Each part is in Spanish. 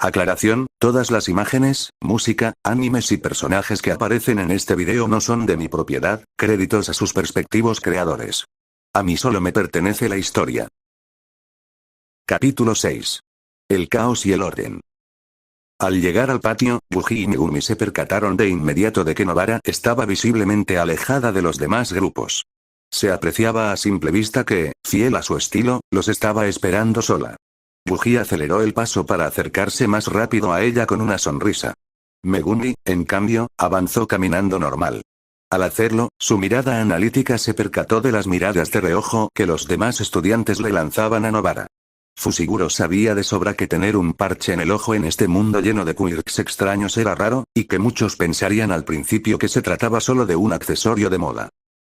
Aclaración, todas las imágenes, música, animes y personajes que aparecen en este video no son de mi propiedad, créditos a sus respectivos creadores. A mí solo me pertenece la historia. Capítulo 6. El caos y el orden. Al llegar al patio, Yuji y Megumi se percataron de inmediato de que Nobara estaba visiblemente alejada de los demás grupos. Se apreciaba a simple vista que, fiel a su estilo, los estaba esperando sola. Yuji aceleró el paso para acercarse más rápido a ella con una sonrisa. Megumi, en cambio, avanzó caminando normal. Al hacerlo, su mirada analítica se percató de las miradas de reojo que los demás estudiantes le lanzaban a Nobara. Fushiguro sabía de sobra que tener un parche en el ojo en este mundo lleno de quirks extraños era raro, y que muchos pensarían al principio que se trataba solo de un accesorio de moda.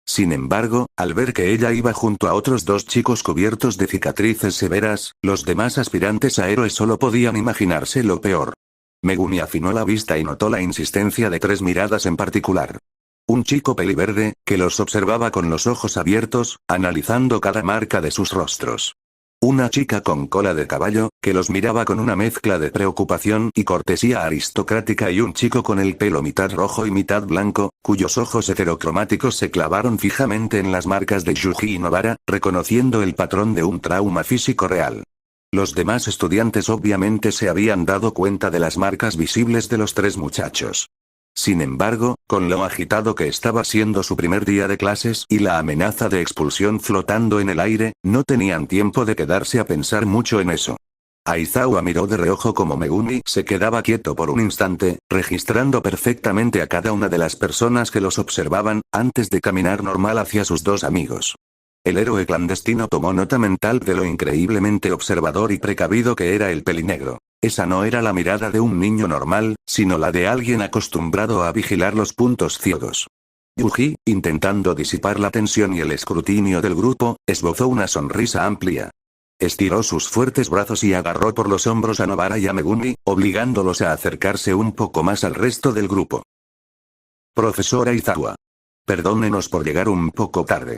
Sin embargo, al ver que ella iba junto a otros dos chicos cubiertos de cicatrices severas, los demás aspirantes a héroes solo podían imaginarse lo peor. Megumi afinó la vista y notó la insistencia de tres miradas en particular. Un chico peliverde, que los observaba con los ojos abiertos, analizando cada marca de sus rostros. Una chica con cola de caballo, que los miraba con una mezcla de preocupación y cortesía aristocrática, y un chico con el pelo mitad rojo y mitad blanco, cuyos ojos heterocromáticos se clavaron fijamente en las marcas de Yuji y Nobara, reconociendo el patrón de un trauma físico real. Los demás estudiantes obviamente se habían dado cuenta de las marcas visibles de los tres muchachos. Sin embargo, con lo agitado que estaba siendo su primer día de clases y la amenaza de expulsión flotando en el aire, no tenían tiempo de quedarse a pensar mucho en eso. Aizawa miró de reojo como Megumi se quedaba quieto por un instante, registrando perfectamente a cada una de las personas que los observaban, antes de caminar normal hacia sus dos amigos. El héroe clandestino tomó nota mental de lo increíblemente observador y precavido que era el pelinegro. Esa no era la mirada de un niño normal, sino la de alguien acostumbrado a vigilar los puntos ciegos. Yuji, intentando disipar la tensión y el escrutinio del grupo, esbozó una sonrisa amplia. Estiró sus fuertes brazos y agarró por los hombros a Nobara y a Megumi, obligándolos a acercarse un poco más al resto del grupo. Profesora Aizawa. Perdónenos por llegar un poco tarde.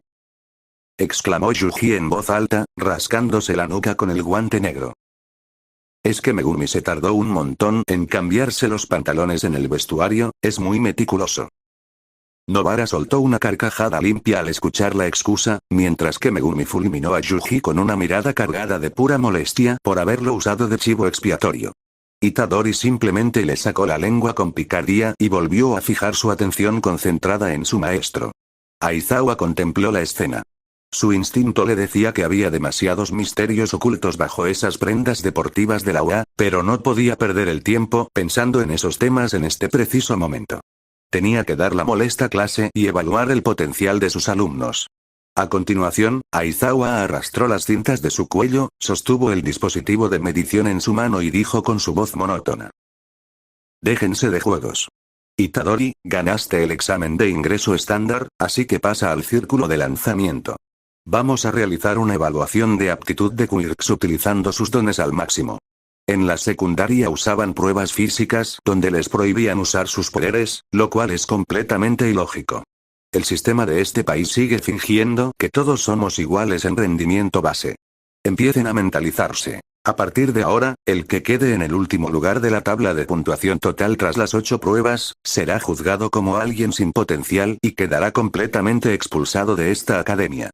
Exclamó Yuji en voz alta, rascándose la nuca con el guante negro. Es que Megumi se tardó un montón en cambiarse los pantalones en el vestuario, es muy meticuloso. Nobara soltó una carcajada limpia al escuchar la excusa, mientras que Megumi fulminó a Yuji con una mirada cargada de pura molestia por haberlo usado de chivo expiatorio. Itadori simplemente le sacó la lengua con picardía y volvió a fijar su atención concentrada en su maestro. Aizawa contempló la escena. Su instinto le decía que había demasiados misterios ocultos bajo esas prendas deportivas de la UA, pero no podía perder el tiempo pensando en esos temas en este preciso momento. Tenía que dar la molesta clase y evaluar el potencial de sus alumnos. A continuación, Aizawa arrastró las cintas de su cuello, sostuvo el dispositivo de medición en su mano y dijo con su voz monótona. Déjense de juegos. Itadori, ganaste el examen de ingreso estándar, así que pasa al círculo de lanzamiento. Vamos a realizar una evaluación de aptitud de quirks utilizando sus dones al máximo. En la secundaria usaban pruebas físicas donde les prohibían usar sus poderes, lo cual es completamente ilógico. El sistema de este país sigue fingiendo que todos somos iguales en rendimiento base. Empiecen a mentalizarse. A partir de ahora, el que quede en el último lugar de la tabla de puntuación total tras las 8 pruebas, será juzgado como alguien sin potencial y quedará completamente expulsado de esta academia.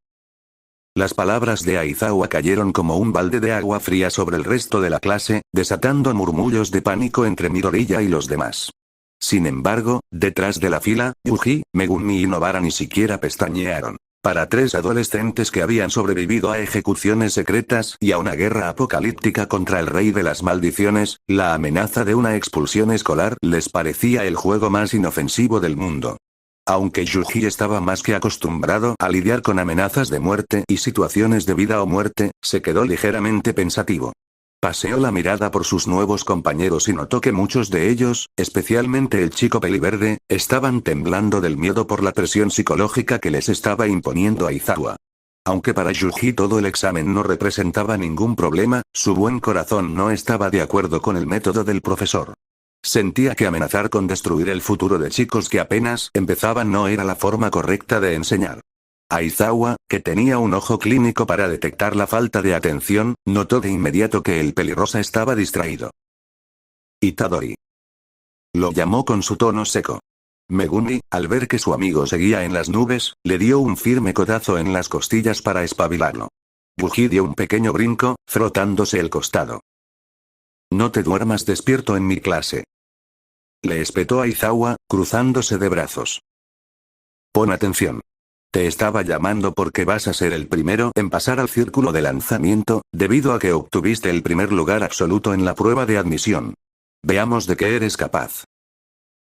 Las palabras de Aizawa cayeron como un balde de agua fría sobre el resto de la clase, desatando murmullos de pánico entre Midoriya y los demás. Sin embargo, detrás de la fila, Yuji, Megumi y Nobara ni siquiera pestañearon. Para tres adolescentes que habían sobrevivido a ejecuciones secretas y a una guerra apocalíptica contra el rey de las maldiciones, la amenaza de una expulsión escolar les parecía el juego más inofensivo del mundo. Aunque Yuji estaba más que acostumbrado a lidiar con amenazas de muerte y situaciones de vida o muerte, se quedó ligeramente pensativo. Paseó la mirada por sus nuevos compañeros y notó que muchos de ellos, especialmente el chico peliverde, estaban temblando del miedo por la presión psicológica que les estaba imponiendo Aizawa. Aunque para Yuji todo el examen no representaba ningún problema, su buen corazón no estaba de acuerdo con el método del profesor. Sentía que amenazar con destruir el futuro de chicos que apenas empezaban no era la forma correcta de enseñar. Aizawa, que tenía un ojo clínico para detectar la falta de atención, notó de inmediato que el pelirrosa estaba distraído. Itadori. Lo llamó con su tono seco. Megumi, al ver que su amigo seguía en las nubes, le dio un firme codazo en las costillas para espabilarlo. Buji dio un pequeño brinco, frotándose el costado. No te duermas despierto en mi clase. Le espetó a Aizawa, cruzándose de brazos. Pon atención. Te estaba llamando porque vas a ser el primero en pasar al círculo de lanzamiento, debido a que obtuviste el primer lugar absoluto en la prueba de admisión. Veamos de qué eres capaz.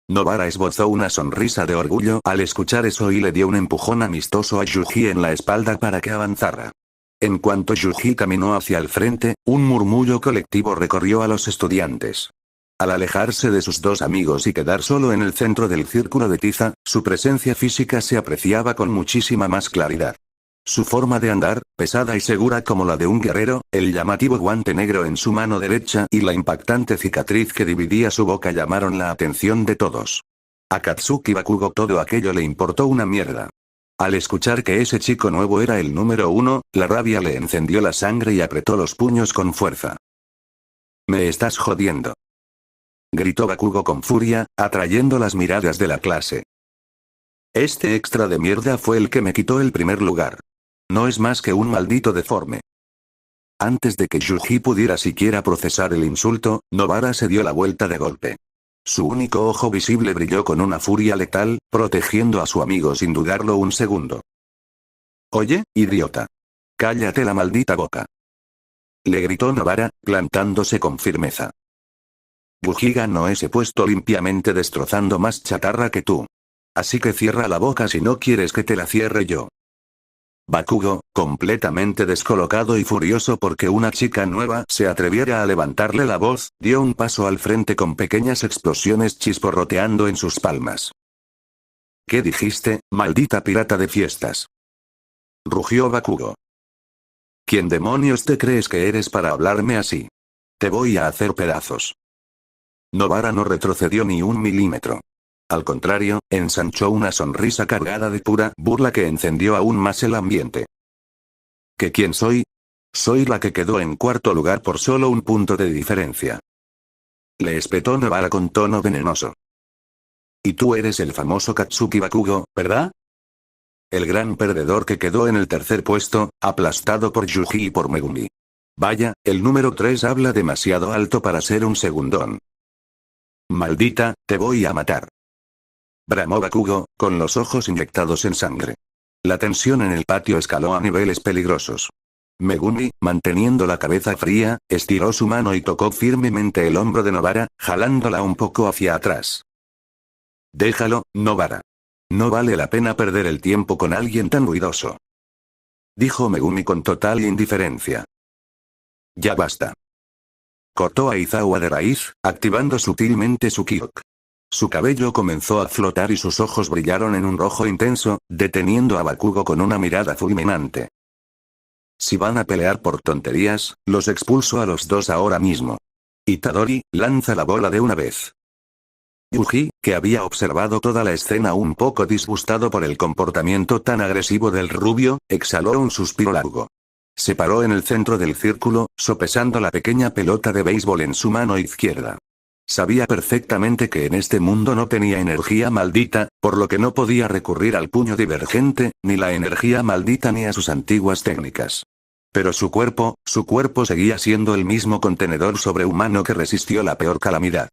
Nobara esbozó una sonrisa de orgullo al escuchar eso y le dio un empujón amistoso a Yuji en la espalda para que avanzara. En cuanto Yuji caminó hacia el frente, un murmullo colectivo recorrió a los estudiantes. Al alejarse de sus dos amigos y quedar solo en el centro del círculo de tiza, su presencia física se apreciaba con muchísima más claridad. Su forma de andar, pesada y segura como la de un guerrero, el llamativo guante negro en su mano derecha y la impactante cicatriz que dividía su boca llamaron la atención de todos. A Katsuki Bakugo todo aquello le importó una mierda. Al escuchar que ese chico nuevo era el número 1, la rabia le encendió la sangre y apretó los puños con fuerza. «Me estás jodiendo», gritó Bakugo con furia, atrayendo las miradas de la clase. «Este extra de mierda fue el que me quitó el primer lugar. No es más que un maldito deforme». Antes de que Yuji pudiera siquiera procesar el insulto, Nobara se dio la vuelta de golpe. Su único ojo visible brilló con una furia letal, protegiendo a su amigo sin dudarlo un segundo. «Oye, idiota. Cállate la maldita boca», le gritó Nobara, plantándose con firmeza. «Buji ganó ese puesto limpiamente destrozando más chatarra que tú. Así que cierra la boca si no quieres que te la cierre yo». Bakugo, completamente descolocado y furioso porque una chica nueva se atreviera a levantarle la voz, dio un paso al frente con pequeñas explosiones chisporroteando en sus palmas. «¿Qué dijiste, maldita pirata de fiestas?», rugió Bakugo. «¿Quién demonios te crees que eres para hablarme así? Te voy a hacer pedazos». Nobara no retrocedió ni un milímetro. Al contrario, ensanchó una sonrisa cargada de pura burla que encendió aún más el ambiente. ¿Que quién soy? Soy la que quedó en cuarto lugar por solo un punto de diferencia. Le espetó Nobara con tono venenoso. Y tú eres el famoso Katsuki Bakugo, ¿verdad? El gran perdedor que quedó en el tercer puesto, aplastado por Yuji y por Megumi. Vaya, el número 3 habla demasiado alto para ser un segundón. Maldita, te voy a matar. Bramó Bakugo, con los ojos inyectados en sangre. La tensión en el patio escaló a niveles peligrosos. Megumi, manteniendo la cabeza fría, estiró su mano y tocó firmemente el hombro de Nobara, jalándola un poco hacia atrás. «Déjalo, Nobara. No vale la pena perder el tiempo con alguien tan ruidoso», dijo Megumi con total indiferencia. «Ya basta». Cortó a Aizawa de raíz, activando sutilmente su Kyok. Su cabello comenzó a flotar y sus ojos brillaron en un rojo intenso, deteniendo a Bakugo con una mirada fulminante. «Si van a pelear por tonterías, los expulso a los dos ahora mismo. Itadori, lanza la bola de una vez». Yuji, que había observado toda la escena un poco disgustado por el comportamiento tan agresivo del rubio, exhaló un suspiro largo. Se paró en el centro del círculo, sopesando la pequeña pelota de béisbol en su mano izquierda. Sabía perfectamente que en este mundo no tenía energía maldita, por lo que no podía recurrir al puño divergente, ni la energía maldita ni a sus antiguas técnicas. Pero su cuerpo seguía siendo el mismo contenedor sobrehumano que resistió la peor calamidad.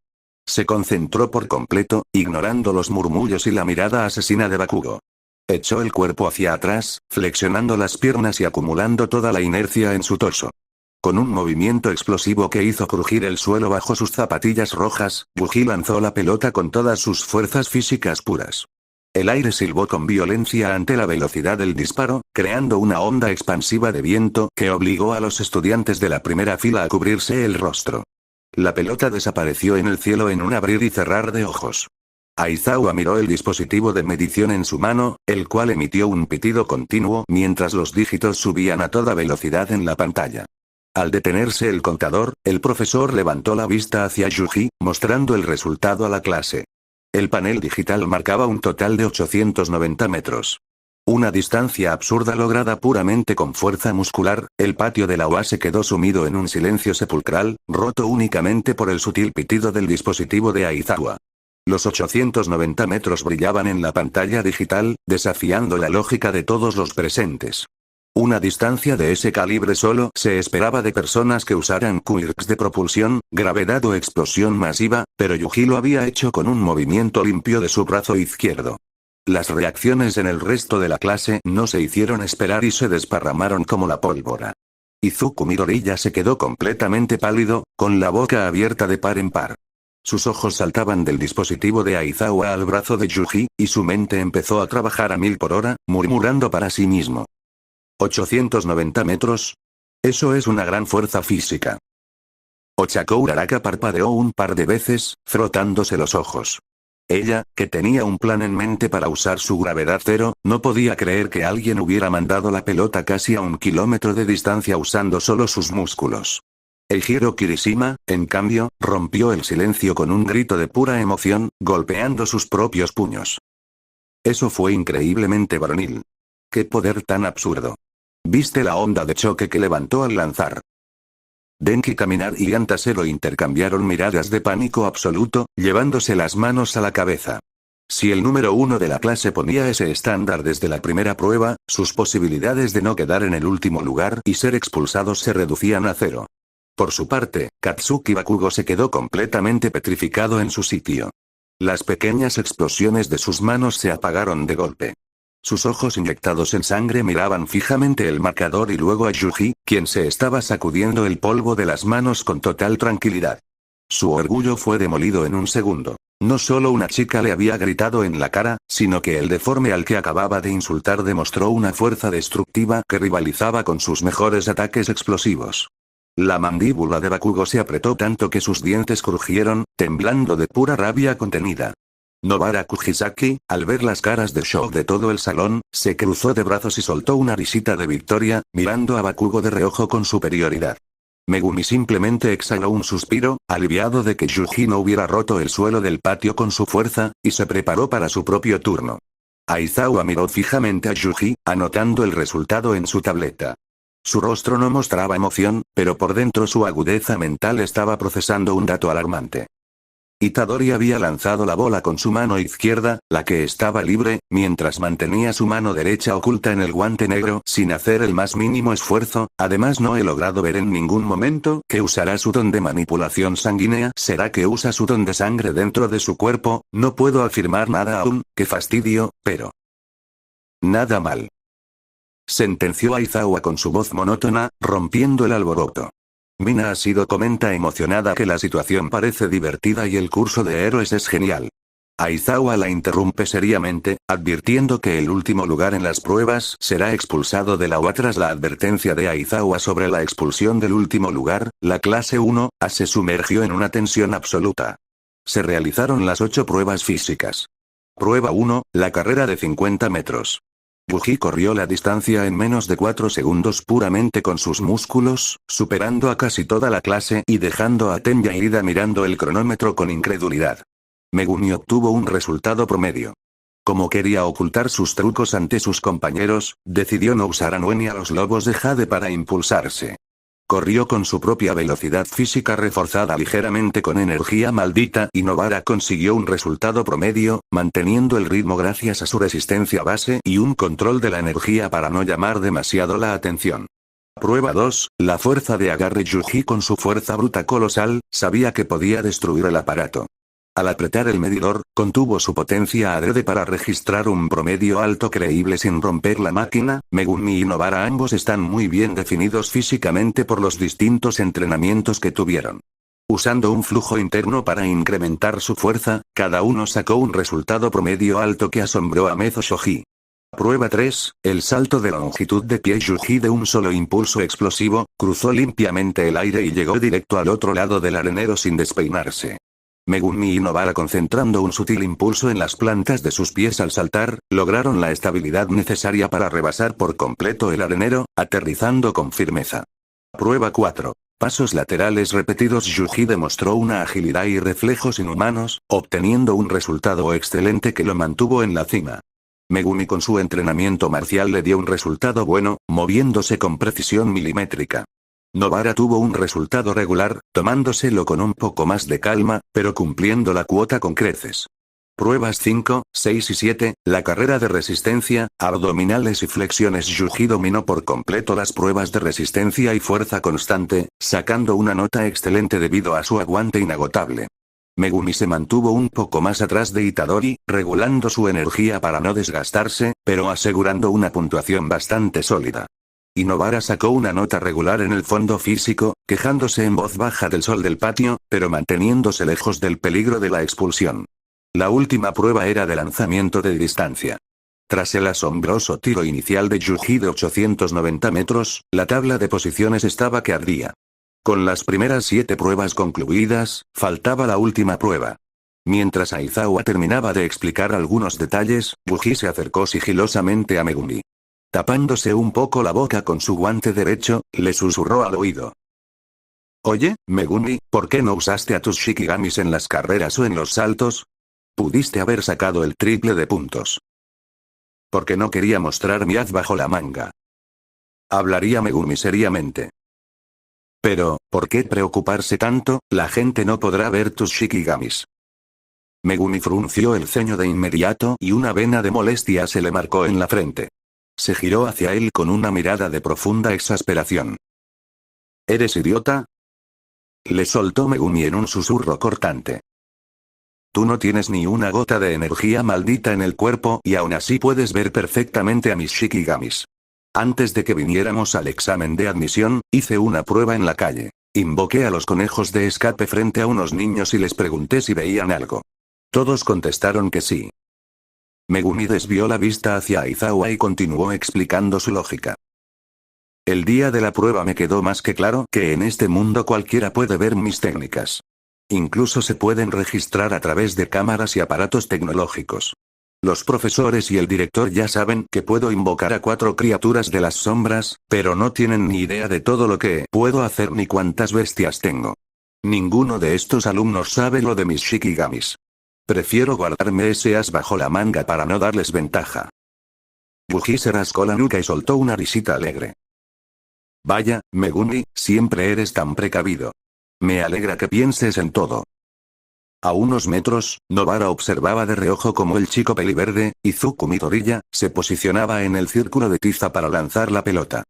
Se concentró por completo, ignorando los murmullos y la mirada asesina de Bakugo. Echó el cuerpo hacia atrás, flexionando las piernas y acumulando toda la inercia en su torso. Con un movimiento explosivo que hizo crujir el suelo bajo sus zapatillas rojas, Buji lanzó la pelota con todas sus fuerzas físicas puras. El aire silbó con violencia ante la velocidad del disparo, creando una onda expansiva de viento que obligó a los estudiantes de la primera fila a cubrirse el rostro. La pelota desapareció en el cielo en un abrir y cerrar de ojos. Aizawa miró el dispositivo de medición en su mano, el cual emitió un pitido continuo mientras los dígitos subían a toda velocidad en la pantalla. Al detenerse el contador, el profesor levantó la vista hacia Yuji, mostrando el resultado a la clase. El panel digital marcaba un total de 890 metros. Una distancia absurda lograda puramente con fuerza muscular, el patio de la UASE quedó sumido en un silencio sepulcral, roto únicamente por el sutil pitido del dispositivo de Aizawa. Los 890 metros brillaban en la pantalla digital, desafiando la lógica de todos los presentes. Una distancia de ese calibre solo se esperaba de personas que usaran quirks de propulsión, gravedad o explosión masiva, pero Yuji lo había hecho con un movimiento limpio de su brazo izquierdo. Las reacciones en el resto de la clase no se hicieron esperar y se desparramaron como la pólvora. Izuku Midoriya se quedó completamente pálido, con la boca abierta de par en par. Sus ojos saltaban del dispositivo de Aizawa al brazo de Yuji, y su mente empezó a trabajar a 1000 por hora, murmurando para sí mismo. 890 metros. Eso es una gran fuerza física. Ochako Uraraka parpadeó un par de veces, frotándose los ojos. Ella, que tenía un plan en mente para usar su gravedad cero, no podía creer que alguien hubiera mandado la pelota casi a 1 kilómetro de distancia usando solo sus músculos. Eijiro Kirishima, en cambio, rompió el silencio con un grito de pura emoción, golpeando sus propios puños. Eso fue increíblemente varonil. ¡Qué poder tan absurdo! ¿Viste la onda de choque que levantó al lanzar? Denki Caminar y Antasero intercambiaron miradas de pánico absoluto, llevándose las manos a la cabeza. Si el número 1 de la clase ponía ese estándar desde la primera prueba, sus posibilidades de no quedar en el último lugar y ser expulsados se reducían a 0. Por su parte, Katsuki Bakugo se quedó completamente petrificado en su sitio. Las pequeñas explosiones de sus manos se apagaron de golpe. Sus ojos inyectados en sangre miraban fijamente el marcador y luego a Yuji, quien se estaba sacudiendo el polvo de las manos con total tranquilidad. Su orgullo fue demolido en un segundo. No solo una chica le había gritado en la cara, sino que el deforme al que acababa de insultar demostró una fuerza destructiva que rivalizaba con sus mejores ataques explosivos. La mandíbula de Bakugo se apretó tanto que sus dientes crujieron, temblando de pura rabia contenida. Nobara Kujisaki, al ver las caras de shock de todo el salón, se cruzó de brazos y soltó una risita de victoria, mirando a Bakugo de reojo con superioridad. Megumi simplemente exhaló un suspiro, aliviado de que Yuji no hubiera roto el suelo del patio con su fuerza, y se preparó para su propio turno. Aizawa miró fijamente a Yuji, anotando el resultado en su tableta. Su rostro no mostraba emoción, pero por dentro su agudeza mental estaba procesando un dato alarmante. Itadori había lanzado la bola con su mano izquierda, la que estaba libre, mientras mantenía su mano derecha oculta en el guante negro sin hacer el más mínimo esfuerzo. Además no he logrado ver en ningún momento que usará su don de manipulación sanguínea. ¿Será que usa su don de sangre dentro de su cuerpo? No puedo afirmar nada aún, qué fastidio, pero... Nada mal. Sentenció Aizawa con su voz monótona, rompiendo el alboroto. Mina ha sido comenta emocionada que la situación parece divertida y el curso de héroes es genial. Aizawa la interrumpe seriamente, advirtiendo que el último lugar en las pruebas será expulsado de la UA. Tras la advertencia de Aizawa sobre la expulsión del último lugar, la clase 1A se sumergió en una tensión absoluta. Se realizaron las 8 pruebas físicas. Prueba 1, la carrera de 50 metros. Yuji corrió la distancia en menos de 4 segundos puramente con sus músculos, superando a casi toda la clase y dejando a Tenya y Ida mirando el cronómetro con incredulidad. Megumi obtuvo un resultado promedio. Como quería ocultar sus trucos ante sus compañeros, decidió no usar a Nuen y a los lobos de Jade para impulsarse. Corrió con su propia velocidad física reforzada ligeramente con energía maldita y Nobara consiguió un resultado promedio, manteniendo el ritmo gracias a su resistencia base y un control de la energía para no llamar demasiado la atención. Prueba 2, la fuerza de agarre. Yuji con su fuerza bruta colosal, sabía que podía destruir el aparato. Al apretar el medidor, contuvo su potencia adrede para registrar un promedio alto creíble sin romper la máquina. Megumi y Nobara ambos están muy bien definidos físicamente por los distintos entrenamientos que tuvieron. Usando un flujo interno para incrementar su fuerza, cada uno sacó un resultado promedio alto que asombró a Mezo Shoji. Prueba 3, el salto de longitud de pie. Yuji de un solo impulso explosivo, cruzó limpiamente el aire y llegó directo al otro lado del arenero sin despeinarse. Megumi y Nobara, concentrando un sutil impulso en las plantas de sus pies al saltar, lograron la estabilidad necesaria para rebasar por completo el arenero, aterrizando con firmeza. Prueba 4. Pasos laterales repetidos. Yuji demostró una agilidad y reflejos inhumanos, obteniendo un resultado excelente que lo mantuvo en la cima. Megumi con su entrenamiento marcial le dio un resultado bueno, moviéndose con precisión milimétrica. Nobara tuvo un resultado regular, tomándoselo con un poco más de calma, pero cumpliendo la cuota con creces. Pruebas 5, 6 y 7, la carrera de resistencia, abdominales y flexiones. Yuji dominó por completo las pruebas de resistencia y fuerza constante, sacando una nota excelente debido a su aguante inagotable. Megumi se mantuvo un poco más atrás de Itadori, regulando su energía para no desgastarse, pero asegurando una puntuación bastante sólida. Y Nobara sacó una nota regular en el fondo físico, quejándose en voz baja del sol del patio, pero manteniéndose lejos del peligro de la expulsión. La última prueba era de lanzamiento de distancia. Tras el asombroso tiro inicial de Yuji de 890 metros, la tabla de posiciones estaba que ardía. Con las primeras 7 pruebas concluidas, faltaba la última prueba. Mientras Aizawa terminaba de explicar algunos detalles, Yuji se acercó sigilosamente a Megumi. Tapándose un poco la boca con su guante derecho, le susurró al oído. Oye, Megumi, ¿por qué no usaste a tus Shikigamis en las carreras o en los saltos? Pudiste haber sacado el triple de puntos. Porque no quería mostrar mi haz bajo la manga. Hablaría Megumi seriamente. Pero, ¿por qué preocuparse tanto? La gente no podrá ver tus Shikigamis. Megumi frunció el ceño de inmediato y una vena de molestia se le marcó en la frente. Se giró hacia él con una mirada de profunda exasperación. ¿Eres idiota? Le soltó Megumi en un susurro cortante. Tú no tienes ni una gota de energía maldita en el cuerpo y aún así puedes ver perfectamente a mis Shikigamis. Antes de que viniéramos al examen de admisión, hice una prueba en la calle. Invoqué a los conejos de escape frente a unos niños y les pregunté si veían algo. Todos contestaron que sí. Megumi desvió la vista hacia Aizawa y continuó explicando su lógica. El día de la prueba me quedó más que claro que en este mundo cualquiera puede ver mis técnicas. Incluso se pueden registrar a través de cámaras y aparatos tecnológicos. Los profesores y el director ya saben que puedo invocar a 4 criaturas de las sombras, pero no tienen ni idea de todo lo que puedo hacer ni cuántas bestias tengo. Ninguno de estos alumnos sabe lo de mis Shikigamis. Prefiero guardarme ese as bajo la manga para no darles ventaja. Yuji se rascó la nuca y soltó una risita alegre. Vaya, Megumi, siempre eres tan precavido. Me alegra que pienses en todo. A unos metros, Nobara observaba de reojo cómo el chico peliverde, Izuku Midoriya, se posicionaba en el círculo de tiza para lanzar la pelota.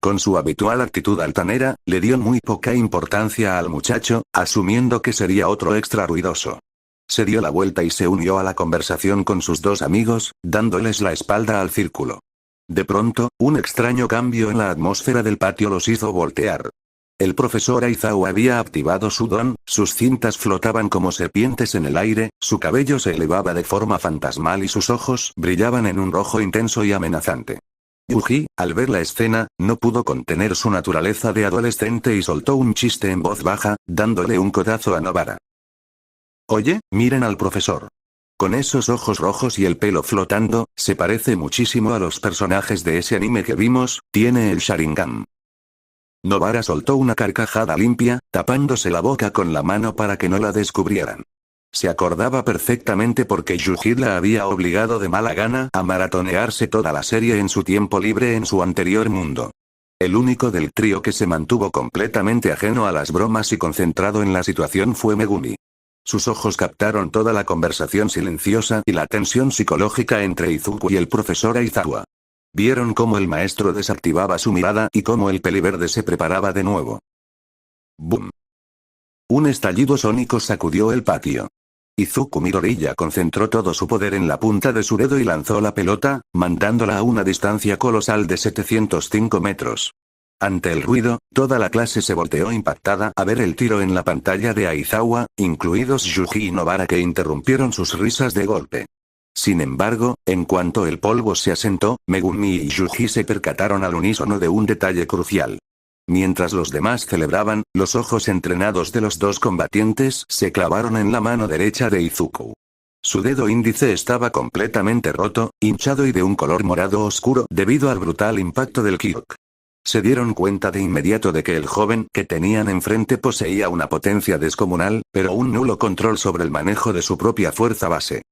Con su habitual actitud altanera, le dio muy poca importancia al muchacho, asumiendo que sería otro extra ruidoso. Se dio la vuelta y se unió a la conversación con sus 2 amigos, dándoles la espalda al círculo. De pronto, un extraño cambio en la atmósfera del patio los hizo voltear. El profesor Aizawa había activado su don, sus cintas flotaban como serpientes en el aire, su cabello se elevaba de forma fantasmal y sus ojos brillaban en un rojo intenso y amenazante. Yuji, al ver la escena, no pudo contener su naturaleza de adolescente y soltó un chiste en voz baja, dándole un codazo a Nobara. Oye, miren al profesor. Con esos ojos rojos y el pelo flotando, se parece muchísimo a los personajes de ese anime que vimos, tiene el Sharingan. Nobara soltó una carcajada limpia, tapándose la boca con la mano para que no la descubrieran. Se acordaba perfectamente porque Yuji la había obligado de mala gana a maratonearse toda la serie en su tiempo libre en su anterior mundo. El único del trío que se mantuvo completamente ajeno a las bromas y concentrado en la situación fue Megumi. Sus ojos captaron toda la conversación silenciosa y la tensión psicológica entre Izuku y el profesor Aizawa. Vieron cómo el maestro desactivaba su mirada y cómo el peliverde se preparaba de nuevo. ¡Bum! Un estallido sónico sacudió el patio. Izuku Midoriya concentró todo su poder en la punta de su dedo y lanzó la pelota, mandándola a una distancia colosal de 705 metros. Ante el ruido, toda la clase se volteó impactada a ver el tiro en la pantalla de Aizawa, incluidos Yuji y Nobara que interrumpieron sus risas de golpe. Sin embargo, en cuanto el polvo se asentó, Megumi y Yuji se percataron al unísono de un detalle crucial. Mientras los demás celebraban, los ojos entrenados de los 2 combatientes se clavaron en la mano derecha de Izuku. Su dedo índice estaba completamente roto, hinchado y de un color morado oscuro debido al brutal impacto del Kyok. Se dieron cuenta de inmediato de que el joven que tenían enfrente poseía una potencia descomunal, pero un nulo control sobre el manejo de su propia fuerza base.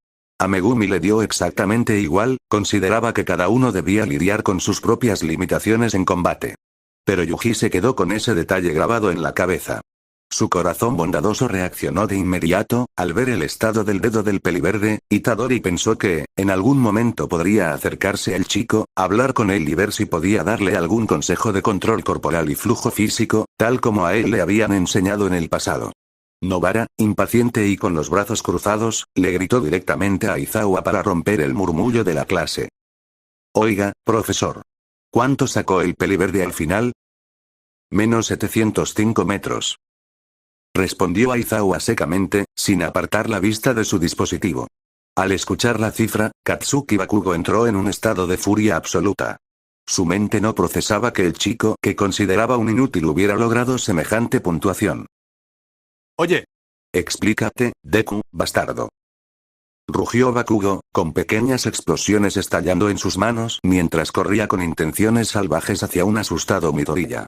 A Megumi le dio exactamente igual, consideraba que cada uno debía lidiar con sus propias limitaciones en combate. Pero Yuji se quedó con ese detalle grabado en la cabeza. Su corazón bondadoso reaccionó de inmediato, al ver el estado del dedo del peliverde, Itadori pensó que, en algún momento podría acercarse al chico, hablar con él y ver si podía darle algún consejo de control corporal y flujo físico, tal como a él le habían enseñado en el pasado. Nobara, impaciente y con los brazos cruzados, le gritó directamente a Aizawa para romper el murmullo de la clase. Oiga, profesor. ¿Cuánto sacó el peliverde al final? Menos 705 metros. Respondió Aizawa secamente, sin apartar la vista de su dispositivo. Al escuchar la cifra, Katsuki Bakugo entró en un estado de furia absoluta. Su mente no procesaba que el chico que consideraba un inútil hubiera logrado semejante puntuación. Oye. Explícate, Deku, bastardo. Rugió Bakugo, con pequeñas explosiones estallando en sus manos mientras corría con intenciones salvajes hacia un asustado Midoriya.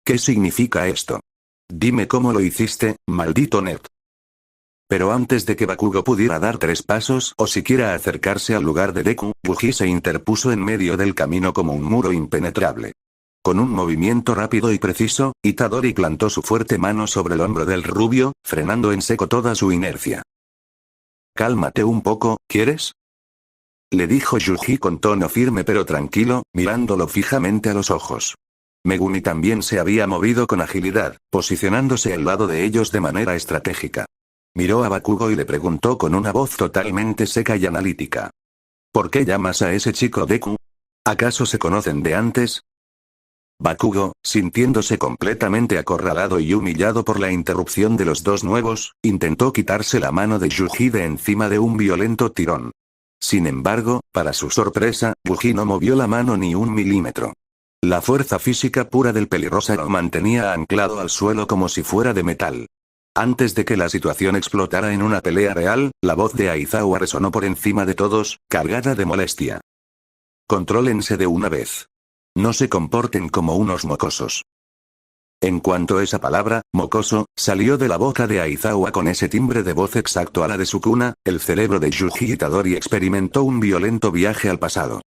¿Qué significa esto? Dime cómo lo hiciste, maldito nerd. Pero antes de que Bakugo pudiera dar 3 pasos o siquiera acercarse al lugar de Deku, Yuji se interpuso en medio del camino como un muro impenetrable. Con un movimiento rápido y preciso, Itadori plantó su fuerte mano sobre el hombro del rubio, frenando en seco toda su inercia. Cálmate un poco, ¿quieres? Le dijo Yuji con tono firme pero tranquilo, mirándolo fijamente a los ojos. Megumi también se había movido con agilidad, posicionándose al lado de ellos de manera estratégica. Miró a Bakugo y le preguntó con una voz totalmente seca y analítica. ¿Por qué llamas a ese chico Deku? ¿Acaso se conocen de antes? Bakugo, sintiéndose completamente acorralado y humillado por la interrupción de los dos nuevos, intentó quitarse la mano de Yuji de encima de un violento tirón. Sin embargo, para su sorpresa, Yuji no movió la mano ni un milímetro. La fuerza física pura del pelirrosa lo mantenía anclado al suelo como si fuera de metal. Antes de que la situación explotara en una pelea real, la voz de Aizawa resonó por encima de todos, cargada de molestia. Contrólense de una vez. No se comporten como unos mocosos. En cuanto esa palabra, mocoso, salió de la boca de Aizawa con ese timbre de voz exacto a la de Sukuna, el cerebro de Yuji Itadori experimentó un violento viaje al pasado.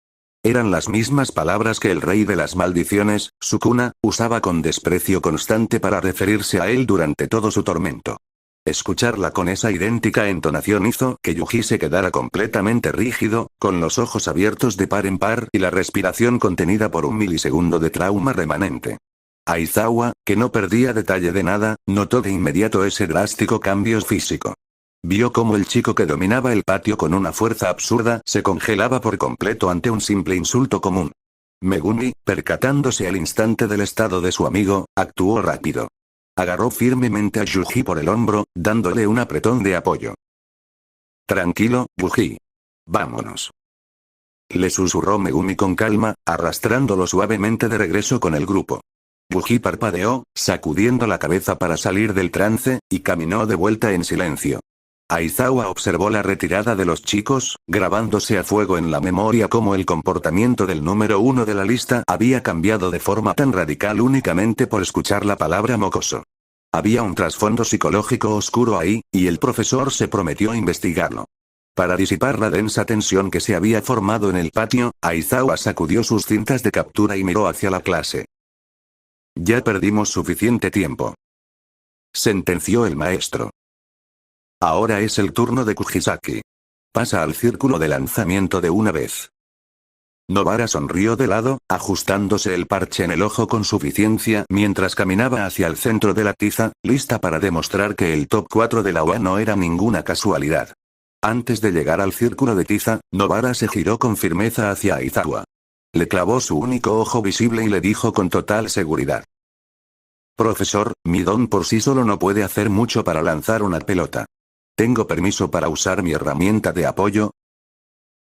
Eran las mismas palabras que el rey de las maldiciones, Sukuna, usaba con desprecio constante para referirse a él durante todo su tormento. Escucharla con esa idéntica entonación hizo que Yuji se quedara completamente rígido, con los ojos abiertos de par en par y la respiración contenida por un milisegundo de trauma remanente. Aizawa, que no perdía detalle de nada, notó de inmediato ese drástico cambio físico. Vio cómo el chico que dominaba el patio con una fuerza absurda se congelaba por completo ante un simple insulto común. Megumi, percatándose al instante del estado de su amigo, actuó rápido. Agarró firmemente a Yuji por el hombro, dándole un apretón de apoyo. Tranquilo, Yuji. Vámonos. Le susurró Megumi con calma, arrastrándolo suavemente de regreso con el grupo. Yuji parpadeó, sacudiendo la cabeza para salir del trance, y caminó de vuelta en silencio. Aizawa observó la retirada de los chicos, grabándose a fuego en la memoria cómo el comportamiento del número 1 de la lista había cambiado de forma tan radical únicamente por escuchar la palabra mocoso. Había un trasfondo psicológico oscuro ahí, y el profesor se prometió investigarlo. Para disipar la densa tensión que se había formado en el patio, Aizawa sacudió sus cintas de captura y miró hacia la clase. Ya perdimos suficiente tiempo. Sentenció el maestro. Ahora es el turno de Kujisaki. Pasa al círculo de lanzamiento de una vez. Nobara sonrió de lado, ajustándose el parche en el ojo con suficiencia mientras caminaba hacia el centro de la tiza, lista para demostrar que el top 4 de la UA no era ninguna casualidad. Antes de llegar al círculo de tiza, Nobara se giró con firmeza hacia Aizawa. Le clavó su único ojo visible y le dijo con total seguridad. Profesor, mi don por sí solo no puede hacer mucho para lanzar una pelota. ¿Tengo permiso para usar mi herramienta de apoyo?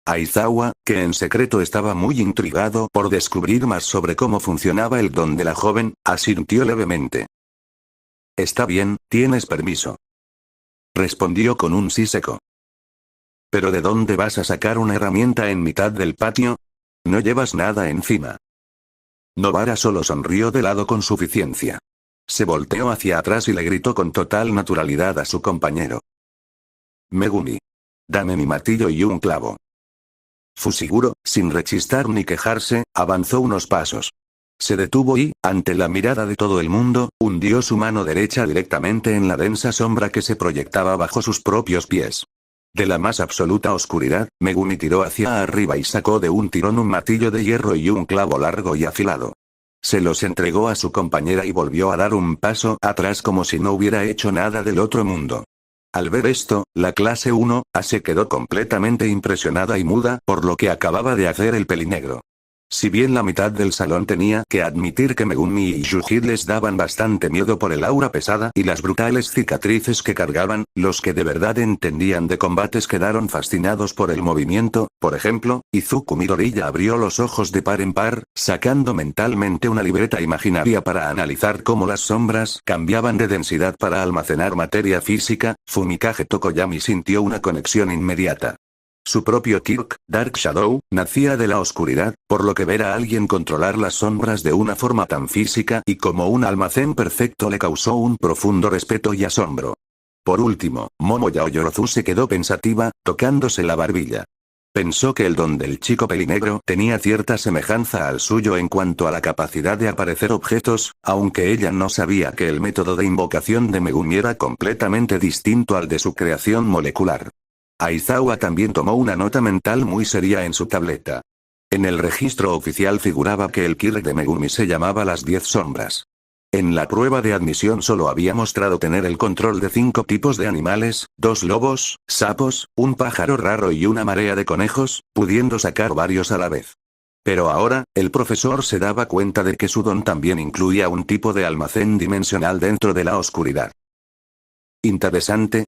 Aizawa, que en secreto estaba muy intrigado por descubrir más sobre cómo funcionaba el don de la joven, asintió levemente. Está bien, tienes permiso. Respondió con un sí seco. ¿Pero de dónde vas a sacar una herramienta en mitad del patio? No llevas nada encima. Nobara solo sonrió de lado con suficiencia. Se volteó hacia atrás y le gritó con total naturalidad a su compañero. Megumi. Dame mi martillo y un clavo. Fusiguro, sin rechistar ni quejarse, avanzó unos pasos. Se detuvo y, ante la mirada de todo el mundo, hundió su mano derecha directamente en la densa sombra que se proyectaba bajo sus propios pies. De la más absoluta oscuridad, Megumi tiró hacia arriba y sacó de un tirón un martillo de hierro y un clavo largo y afilado. Se los entregó a su compañera y volvió a dar un paso atrás como si no hubiera hecho nada del otro mundo. Al ver esto, la clase 1A se quedó completamente impresionada y muda por lo que acababa de hacer el pelinegro. Si bien la mitad del salón tenía que admitir que Megumi y Yuji les daban bastante miedo por el aura pesada y las brutales cicatrices que cargaban, los que de verdad entendían de combates quedaron fascinados por el movimiento. Por ejemplo, Izuku Midoriya abrió los ojos de par en par, sacando mentalmente una libreta imaginaria para analizar cómo las sombras cambiaban de densidad para almacenar materia física. Fumikage Tokoyami sintió una conexión inmediata. Su propio Kirk, Dark Shadow, nacía de la oscuridad, por lo que ver a alguien controlar las sombras de una forma tan física y como un almacén perfecto le causó un profundo respeto y asombro. Por último, Momo Yaoyorozu se quedó pensativa, tocándose la barbilla. Pensó que el don del chico pelinegro tenía cierta semejanza al suyo en cuanto a la capacidad de aparecer objetos, aunque ella no sabía que el método de invocación de Megumi era completamente distinto al de su creación molecular. Aizawa también tomó una nota mental muy seria en su tableta. En el registro oficial figuraba que el Kirk de Megumi se llamaba las 10 sombras. En la prueba de admisión solo había mostrado tener el control de 5 tipos de animales, 2 lobos, sapos, un pájaro raro y una marea de conejos, pudiendo sacar varios a la vez. Pero ahora, el profesor se daba cuenta de que su don también incluía un tipo de almacén dimensional dentro de la oscuridad. Interesante,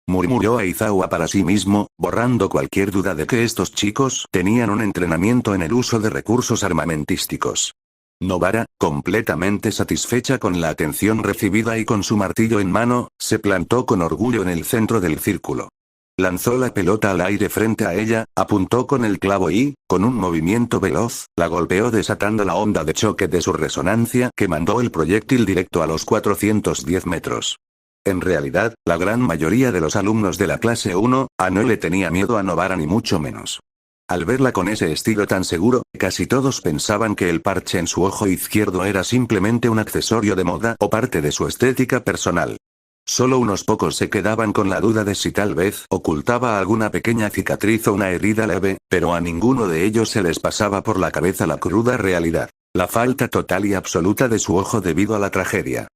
murmuró Aizawa para sí mismo, borrando cualquier duda de que estos chicos tenían un entrenamiento en el uso de recursos armamentísticos. Nobara, completamente satisfecha con la atención recibida y con su martillo en mano, se plantó con orgullo en el centro del círculo. Lanzó la pelota al aire frente a ella, apuntó con el clavo y, con un movimiento veloz, la golpeó desatando la onda de choque de su resonancia que mandó el proyectil directo a los 410 metros. En realidad, la gran mayoría de los alumnos de la clase 1A no le tenía miedo a Nobara ni mucho menos. Al verla con ese estilo tan seguro, casi todos pensaban que el parche en su ojo izquierdo era simplemente un accesorio de moda o parte de su estética personal. Solo unos pocos se quedaban con la duda de si tal vez ocultaba alguna pequeña cicatriz o una herida leve, pero a ninguno de ellos se les pasaba por la cabeza la cruda realidad, la falta total y absoluta de su ojo debido a la tragedia.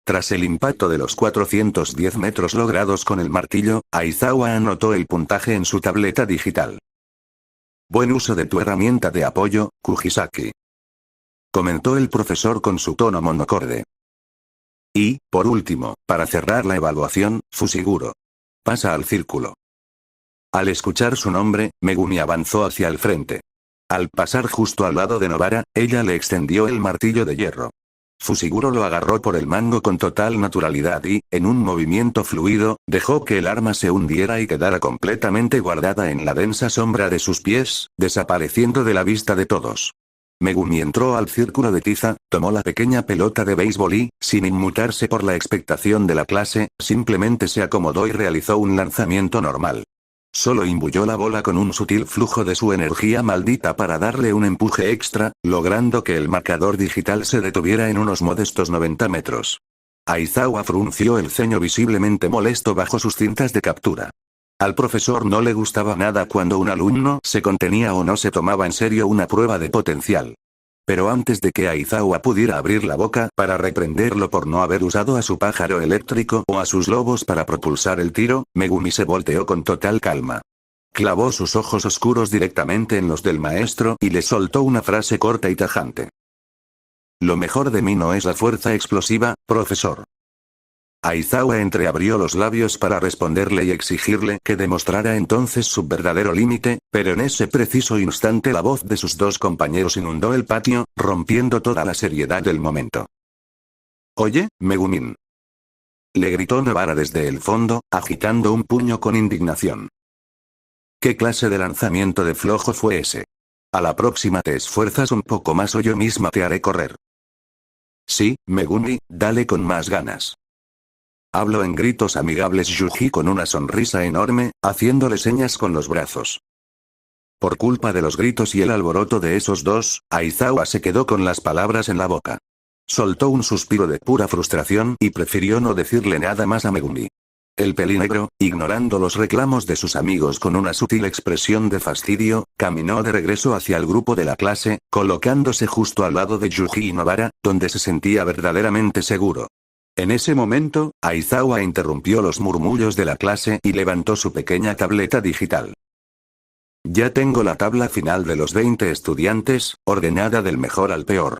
Tras el impacto de los 410 metros logrados con el martillo, Aizawa anotó el puntaje en su tableta digital. Buen uso de tu herramienta de apoyo, Kujisaki. Comentó el profesor con su tono monocorde. Y, por último, para cerrar la evaluación, Fusiguro. Pasa al círculo. Al escuchar su nombre, Megumi avanzó hacia el frente. Al pasar justo al lado de Nobara, ella le extendió el martillo de hierro. Fusiguro lo agarró por el mango con total naturalidad y, en un movimiento fluido, dejó que el arma se hundiera y quedara completamente guardada en la densa sombra de sus pies, desapareciendo de la vista de todos. Megumi entró al círculo de tiza, tomó la pequeña pelota de béisbol y, sin inmutarse por la expectación de la clase, simplemente se acomodó y realizó un lanzamiento normal. Solo imbuyó la bola con un sutil flujo de su energía maldita para darle un empuje extra, logrando que el marcador digital se detuviera en unos modestos 90 metros. Aizawa frunció el ceño visiblemente molesto bajo sus cintas de captura. Al profesor no le gustaba nada cuando un alumno se contenía o no se tomaba en serio una prueba de potencial. Pero antes de que Aizawa pudiera abrir la boca para reprenderlo por no haber usado a su pájaro eléctrico o a sus lobos para propulsar el tiro, Megumi se volteó con total calma. Clavó sus ojos oscuros directamente en los del maestro y le soltó una frase corta y tajante. Lo mejor de mí no es la fuerza explosiva, profesor. Aizawa entreabrió los labios para responderle y exigirle que demostrara entonces su verdadero límite, pero en ese preciso instante la voz de sus dos compañeros inundó el patio, rompiendo toda la seriedad del momento. «Oye, Megumin», le gritó Nobara desde el fondo, agitando un puño con indignación. «¿Qué clase de lanzamiento de flojo fue ese? A la próxima te esfuerzas un poco más o yo misma te haré correr». «Sí, Megumi, dale con más ganas». Habló en gritos amigables Yuji con una sonrisa enorme, haciéndole señas con los brazos. Por culpa de los gritos y el alboroto de esos dos, Aizawa se quedó con las palabras en la boca. Soltó un suspiro de pura frustración y prefirió no decirle nada más a Megumi. El pelinegro, ignorando los reclamos de sus amigos con una sutil expresión de fastidio, caminó de regreso hacia el grupo de la clase, colocándose justo al lado de Yuji y Nobara, donde se sentía verdaderamente seguro. En ese momento, Aizawa interrumpió los murmullos de la clase y levantó su pequeña tableta digital. Ya tengo la tabla final de los 20 estudiantes, ordenada del mejor al peor.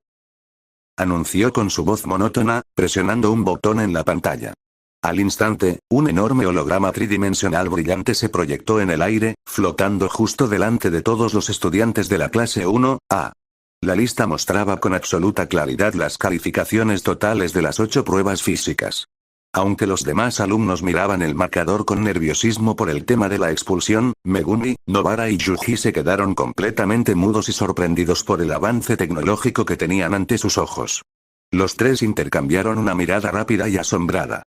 Anunció con su voz monótona, presionando un botón en la pantalla. Al instante, un enorme holograma tridimensional brillante se proyectó en el aire, flotando justo delante de todos los estudiantes de la clase 1A. La lista mostraba con absoluta claridad las calificaciones totales de las 8 pruebas físicas. Aunque los demás alumnos miraban el marcador con nerviosismo por el tema de la expulsión, Megumi, Nobara y Yuji se quedaron completamente mudos y sorprendidos por el avance tecnológico que tenían ante sus ojos. Los tres intercambiaron una mirada rápida y asombrada.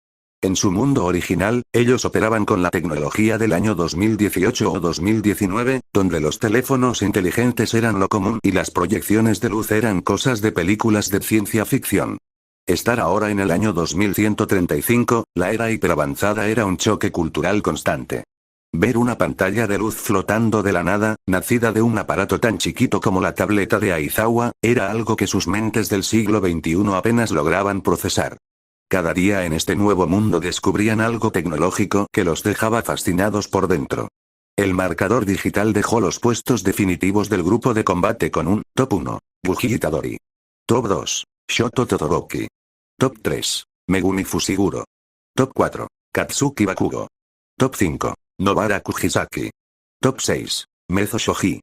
En su mundo original, ellos operaban con la tecnología del año 2018 o 2019, donde los teléfonos inteligentes eran lo común y las proyecciones de luz eran cosas de películas de ciencia ficción. Estar ahora en el año 2135, la era hiperavanzada era un choque cultural constante. Ver una pantalla de luz flotando de la nada, nacida de un aparato tan chiquito como la tableta de Aizawa, era algo que sus mentes del siglo XXI apenas lograban procesar. Cada día en este nuevo mundo descubrían algo tecnológico que los dejaba fascinados por dentro. El marcador digital dejó los puestos definitivos del grupo de combate con un Top 1, Yuji Itadori. Top 2, Shoto Todoroki. Top 3, Megumi Fushiguro. Top 4, Katsuki Bakugo. Top 5, Nobara Kujisaki. Top 6, Mezo Shoji.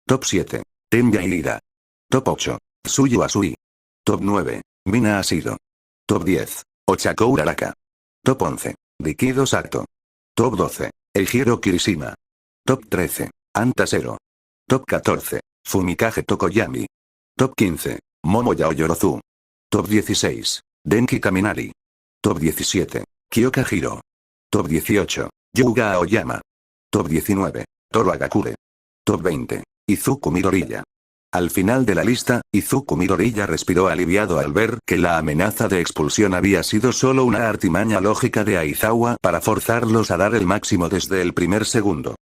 Top 7, Tenya Ida. Top 8, Tsuyu Asui. Top 9, Mina Asido. Top 10, Ochako Uraraka. Top 11, Rikido Sato. Top 12, Eijiro Kirishima. Top 13, Anta Zero. Top 14, Fumikage Tokoyami. Top 15, Momo Yaoyorozu. Top 16, Denki Kaminari. Top 17, Kyoka Hiro. Top 18, Yuga Aoyama. Top 19, Toro Agakure. Top 20, Izuku Midoriya. Al final de la lista, Izuku Midoriya respiró aliviado al ver que la amenaza de expulsión había sido solo una artimaña lógica de Aizawa para forzarlos a dar el máximo desde el primer segundo.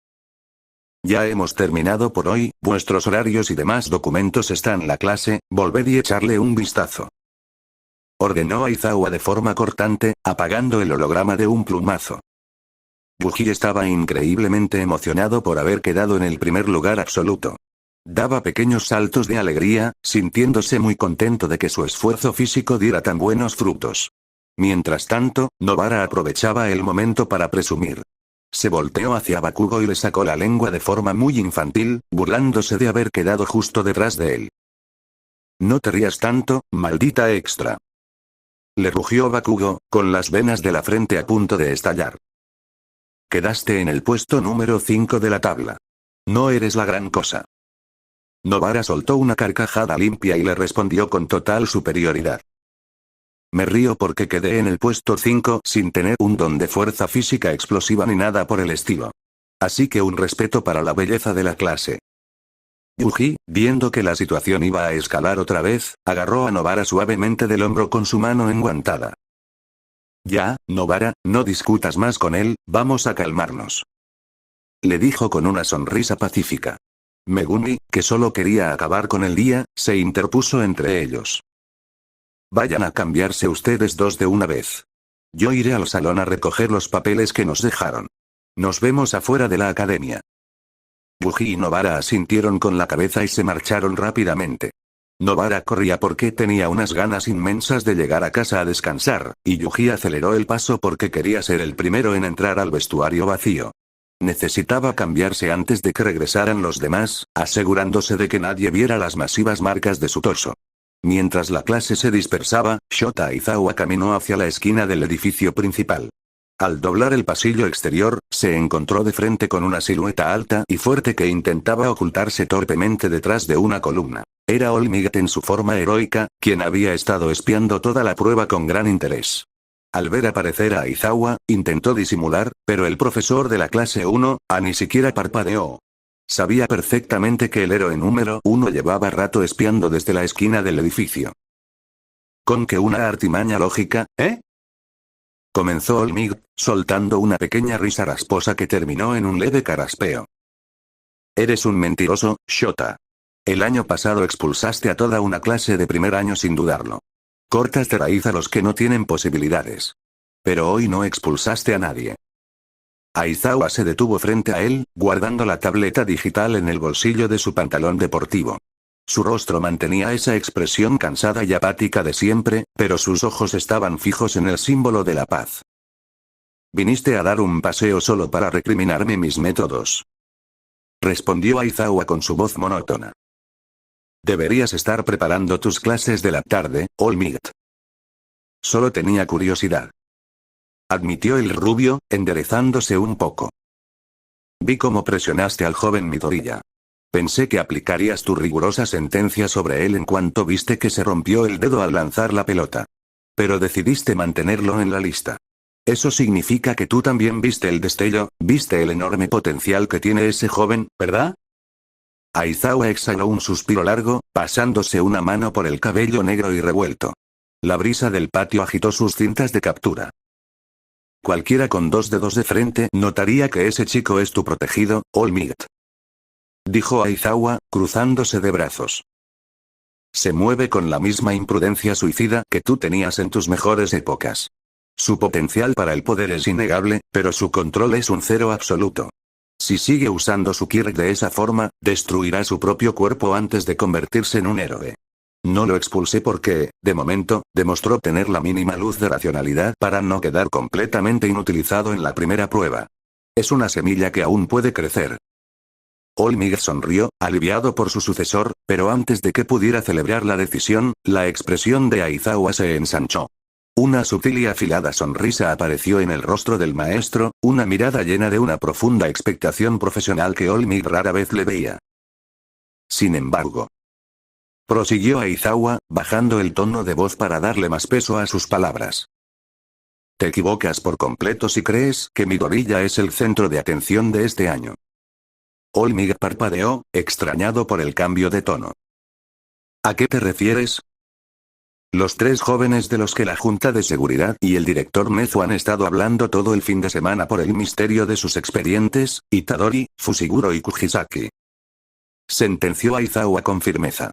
Ya hemos terminado por hoy, vuestros horarios y demás documentos están en la clase, volved y echarle un vistazo. Ordenó Aizawa de forma cortante, apagando el holograma de un plumazo. Yuji estaba increíblemente emocionado por haber quedado en el primer lugar absoluto. Daba pequeños saltos de alegría, sintiéndose muy contento de que su esfuerzo físico diera tan buenos frutos. Mientras tanto, Nobara aprovechaba el momento para presumir. Se volteó hacia Bakugo y le sacó la lengua de forma muy infantil, burlándose de haber quedado justo detrás de él. No te rías tanto, maldita extra. Le rugió Bakugo, con las venas de la frente a punto de estallar. Quedaste en el puesto número 5 de la tabla. No eres la gran cosa. Nobara soltó una carcajada limpia y le respondió con total superioridad. Me río porque quedé en el puesto 5 sin tener un don de fuerza física explosiva ni nada por el estilo. Así que un respeto para la belleza de la clase. Yuji, viendo que la situación iba a escalar otra vez, agarró a Nobara suavemente del hombro con su mano enguantada. Ya, Nobara, no discutas más con él, vamos a calmarnos. Le dijo con una sonrisa pacífica. Megumi, que solo quería acabar con el día, se interpuso entre ellos. Vayan a cambiarse ustedes dos de una vez. Yo iré al salón a recoger los papeles que nos dejaron. Nos vemos afuera de la academia. Yuji y Nobara asintieron con la cabeza y se marcharon rápidamente. Nobara corría porque tenía unas ganas inmensas de llegar a casa a descansar, y Yuji aceleró el paso porque quería ser el primero en entrar al vestuario vacío. Necesitaba cambiarse antes de que regresaran los demás, asegurándose de que nadie viera las masivas marcas de su torso. Mientras la clase se dispersaba, Shota Aizawa caminó hacia la esquina del edificio principal. Al doblar el pasillo exterior, se encontró de frente con una silueta alta y fuerte que intentaba ocultarse torpemente detrás de una columna. Era All Might en su forma heroica, quien había estado espiando toda la prueba con gran interés. Al ver aparecer a Aizawa, intentó disimular, pero el profesor de la clase 1, ni siquiera parpadeó. Sabía perfectamente que el héroe número 1 llevaba rato espiando desde la esquina del edificio. ¿Con qué una artimaña lógica, eh? Comenzó Olmig, soltando una pequeña risa rasposa que terminó en un leve carraspeo. Eres un mentiroso, Shota. El año pasado expulsaste a toda una clase de primer año sin dudarlo. Cortas de raíz a los que no tienen posibilidades. Pero hoy no expulsaste a nadie. Aizawa se detuvo frente a él, guardando la tableta digital en el bolsillo de su pantalón deportivo. Su rostro mantenía esa expresión cansada y apática de siempre, pero sus ojos estaban fijos en el símbolo de la paz. ¿Viniste a dar un paseo solo para recriminarme mis métodos?, respondió Aizawa con su voz monótona. Deberías estar preparando tus clases de la tarde, Olmig. Solo tenía curiosidad, admitió el rubio, enderezándose un poco. Vi cómo presionaste al joven Midoriya. Pensé que aplicarías tu rigurosa sentencia sobre él en cuanto viste que se rompió el dedo al lanzar la pelota. Pero decidiste mantenerlo en la lista. Eso significa que tú también viste el destello, viste el enorme potencial que tiene ese joven, ¿verdad? Aizawa exhaló un suspiro largo, pasándose una mano por el cabello negro y revuelto. La brisa del patio agitó sus cintas de captura. Cualquiera con 2 dedos de frente notaría que ese chico es tu protegido, Olmig, dijo Aizawa, cruzándose de brazos. Se mueve con la misma imprudencia suicida que tú tenías en tus mejores épocas. Su potencial para el poder es innegable, pero su control es un cero absoluto. Si sigue usando su Kirk de esa forma, destruirá su propio cuerpo antes de convertirse en un héroe. No lo expulsé porque, de momento, demostró tener la mínima luz de racionalidad para no quedar completamente inutilizado en la primera prueba. Es una semilla que aún puede crecer. Olmig sonrió, aliviado por su sucesor, pero antes de que pudiera celebrar la decisión, la expresión de Aizawa se ensanchó. Una sutil y afilada sonrisa apareció en el rostro del maestro, una mirada llena de una profunda expectación profesional que Olmig rara vez le veía. Sin embargo, prosiguió Aizawa, bajando el tono de voz para darle más peso a sus palabras. Te equivocas por completo si crees que Midoriya es el centro de atención de este año. Olmig parpadeó, extrañado por el cambio de tono. ¿A qué te refieres? Los 3 jóvenes de los que la Junta de Seguridad y el director Nezu han estado hablando todo el fin de semana por el misterio de sus expedientes, Itadori, Fushiguro y Kujisaki. Sentenció Aizawa con firmeza.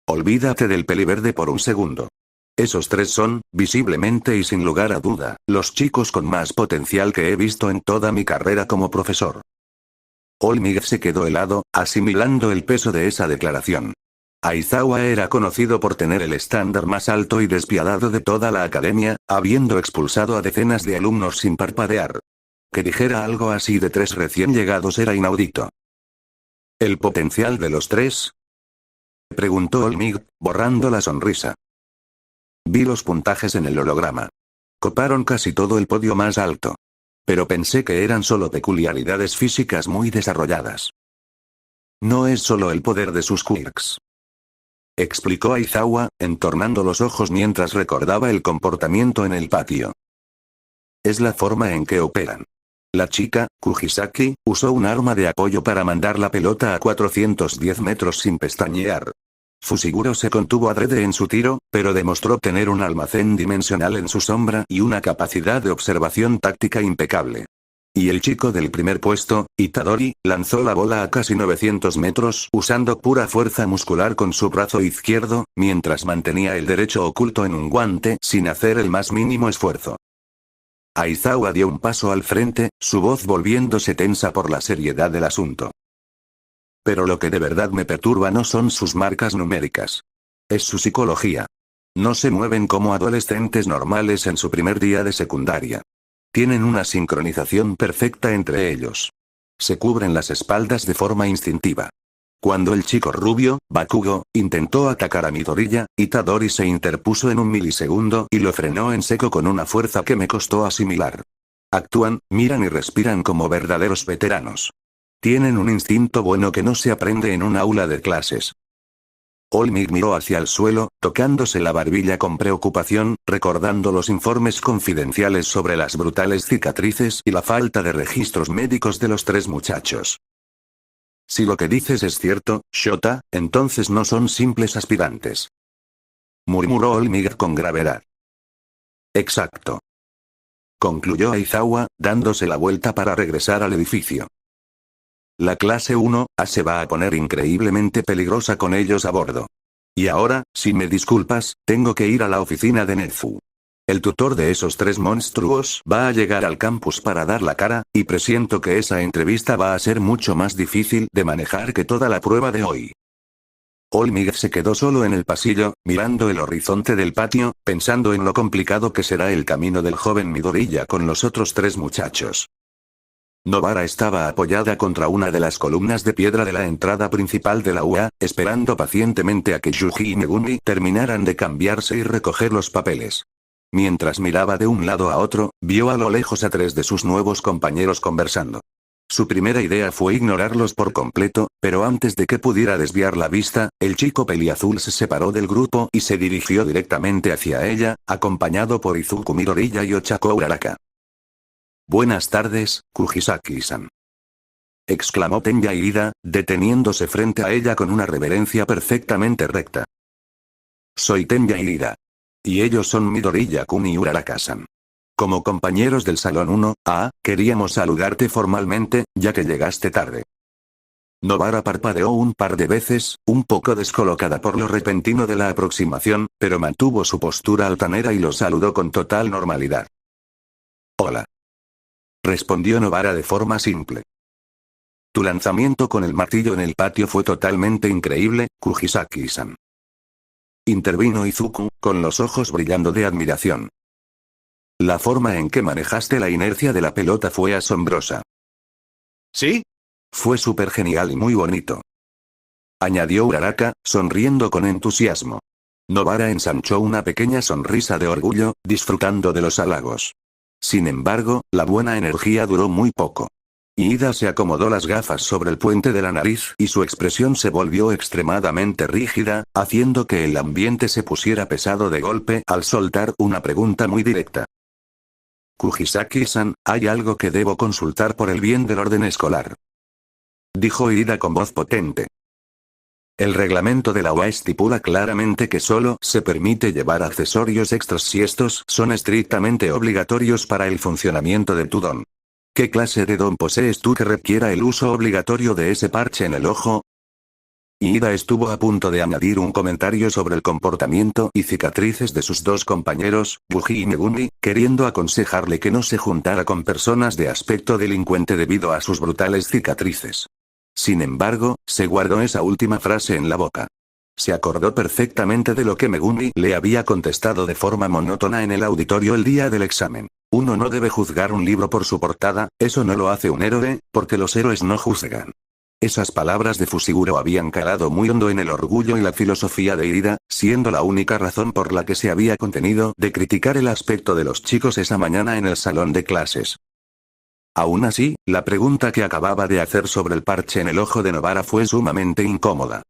Olvídate del peliverde por un segundo. Esos 3 son, visiblemente y sin lugar a duda, los chicos con más potencial que he visto en toda mi carrera como profesor. Olmig se quedó helado, asimilando el peso de esa declaración. Aizawa era conocido por tener el estándar más alto y despiadado de toda la academia, habiendo expulsado a decenas de alumnos sin parpadear. Que dijera algo así de 3 recién llegados era inaudito. ¿El potencial de los 3? Preguntó Olmig, borrando la sonrisa. Vi los puntajes en el holograma. Coparon casi todo el podio más alto. Pero pensé que eran solo peculiaridades físicas muy desarrolladas. No es solo el poder de sus quirks, explicó Aizawa, entornando los ojos mientras recordaba el comportamiento en el patio. Es la forma en que operan. La chica, Kujisaki, usó un arma de apoyo para mandar la pelota a 410 metros sin pestañear. Fushiguro se contuvo adrede en su tiro, pero demostró tener un almacén dimensional en su sombra y una capacidad de observación táctica impecable. Y el chico del primer puesto, Itadori, lanzó la bola a casi 900 metros usando pura fuerza muscular con su brazo izquierdo, mientras mantenía el derecho oculto en un guante sin hacer el más mínimo esfuerzo. Aizawa dio un paso al frente, su voz volviéndose tensa por la seriedad del asunto. Pero lo que de verdad me perturba no son sus marcas numéricas. Es su psicología. No se mueven como adolescentes normales en su primer día de secundaria. Tienen una sincronización perfecta entre ellos. Se cubren las espaldas de forma instintiva. Cuando el chico rubio, Bakugo, intentó atacar a Midoriya, Itadori se interpuso en un milisegundo y lo frenó en seco con una fuerza que me costó asimilar. Actúan, miran y respiran como verdaderos veteranos. Tienen un instinto bueno que no se aprende en un aula de clases. Olmig miró hacia el suelo, tocándose la barbilla con preocupación, recordando los informes confidenciales sobre las brutales cicatrices y la falta de registros médicos de los 3 muchachos. Si lo que dices es cierto, Shota, entonces no son simples aspirantes. Murmuró Olmig con gravedad. Exacto. Concluyó Aizawa, dándose la vuelta para regresar al edificio. La clase 1A se va a poner increíblemente peligrosa con ellos a bordo. Y ahora, si me disculpas, tengo que ir a la oficina de Nezu. El tutor de esos 3 monstruos va a llegar al campus para dar la cara, y presiento que esa entrevista va a ser mucho más difícil de manejar que toda la prueba de hoy. Olmig se quedó solo en el pasillo, mirando el horizonte del patio, pensando en lo complicado que será el camino del joven Midoriya con los otros 3 muchachos. Nobara estaba apoyada contra una de las columnas de piedra de la entrada principal de la UA, esperando pacientemente a que Yuji y Megumi terminaran de cambiarse y recoger los papeles. Mientras miraba de un lado a otro, vio a lo lejos a 3 de sus nuevos compañeros conversando. Su primera idea fue ignorarlos por completo, pero antes de que pudiera desviar la vista, el chico peliazul se separó del grupo y se dirigió directamente hacia ella, acompañado por Izuku Midoriya y Ochako Uraraka. «Buenas tardes, Kugisaki-san», exclamó Tenya Ida, deteniéndose frente a ella con una reverencia perfectamente recta. «Soy Tenya Ida. Y ellos son Midoriya-kun y Uraraka-san. Como compañeros del Salón 1A, queríamos saludarte formalmente, ya que llegaste tarde». Nobara parpadeó un par de veces, un poco descolocada por lo repentino de la aproximación, pero mantuvo su postura altanera y lo saludó con total normalidad. «Hola», respondió Nobara de forma simple. «Tu lanzamiento con el martillo en el patio fue totalmente increíble, Kugisaki-san», intervino Izuku, con los ojos brillando de admiración. «La forma en que manejaste la inercia de la pelota fue asombrosa». «¿Sí? Fue súper genial y muy bonito», añadió Uraraka, sonriendo con entusiasmo. Nobara ensanchó una pequeña sonrisa de orgullo, disfrutando de los halagos. Sin embargo, la buena energía duró muy poco. Ida se acomodó las gafas sobre el puente de la nariz y su expresión se volvió extremadamente rígida, haciendo que el ambiente se pusiera pesado de golpe al soltar una pregunta muy directa. «Kugisaki-san, hay algo que debo consultar por el bien del orden escolar», dijo Ida con voz potente. «El reglamento de la UA estipula claramente que solo se permite llevar accesorios extras si estos son estrictamente obligatorios para el funcionamiento de tu don. ¿Qué clase de don posees tú que requiera el uso obligatorio de ese parche en el ojo?» Ida estuvo a punto de añadir un comentario sobre el comportamiento y cicatrices de sus 2 compañeros, Yuji y Megumi, queriendo aconsejarle que no se juntara con personas de aspecto delincuente debido a sus brutales cicatrices. Sin embargo, se guardó esa última frase en la boca. Se acordó perfectamente de lo que Megumi le había contestado de forma monótona en el auditorio el día del examen. Uno no debe juzgar un libro por su portada, eso no lo hace un héroe, porque los héroes no juzgan. Esas palabras de Fushiguro habían calado muy hondo en el orgullo y la filosofía de Ida, siendo la única razón por la que se había contenido de criticar el aspecto de los chicos esa mañana en el salón de clases. Aún así, la pregunta que acababa de hacer sobre el parche en el ojo de Nobara fue sumamente incómoda.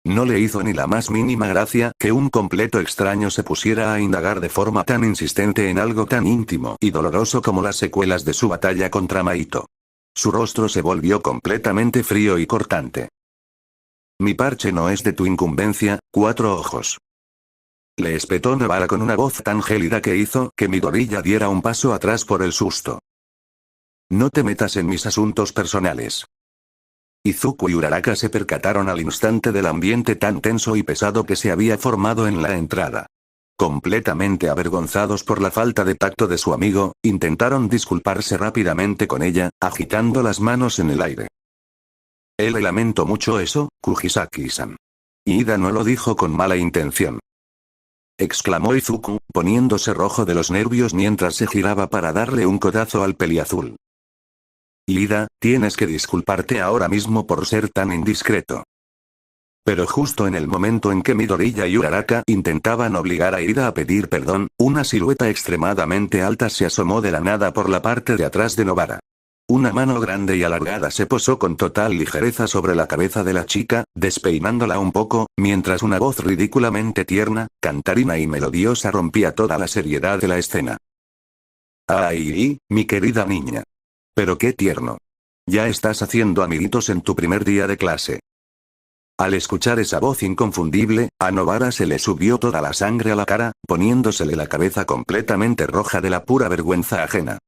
No le hizo ni la más mínima gracia que un completo extraño se pusiera a indagar de forma tan insistente en algo tan íntimo y doloroso como las secuelas de su batalla contra Maito. Su rostro se volvió completamente frío y cortante. «Mi parche no es de tu incumbencia, 4 ojos», le espetó Nobara con una voz tan gélida que hizo que Midoriya diera un paso atrás por el susto. «No te metas en mis asuntos personales». Izuku y Uraraka se percataron al instante del ambiente tan tenso y pesado que se había formado en la entrada. Completamente avergonzados por la falta de tacto de su amigo, intentaron disculparse rápidamente con ella, agitando las manos en el aire. «Le lamento mucho eso, Kugisaki-san. Ida no lo dijo con mala intención», exclamó Izuku, poniéndose rojo de los nervios mientras se giraba para darle un codazo al peliazul. «Ida, tienes que disculparte ahora mismo por ser tan indiscreto». Pero justo en el momento en que Midoriya y Uraraka intentaban obligar a Ida a pedir perdón, una silueta extremadamente alta se asomó de la nada por la parte de atrás de Nobara. Una mano grande y alargada se posó con total ligereza sobre la cabeza de la chica, despeinándola un poco, mientras una voz ridículamente tierna, cantarina y melodiosa rompía toda la seriedad de la escena. ¡Ay, mi querida niña! ¡Pero qué tierno! Ya estás haciendo amiguitos en tu primer día de clase. Al escuchar esa voz inconfundible, a Novara se le subió toda la sangre a la cara, poniéndosele la cabeza completamente roja de la pura vergüenza ajena.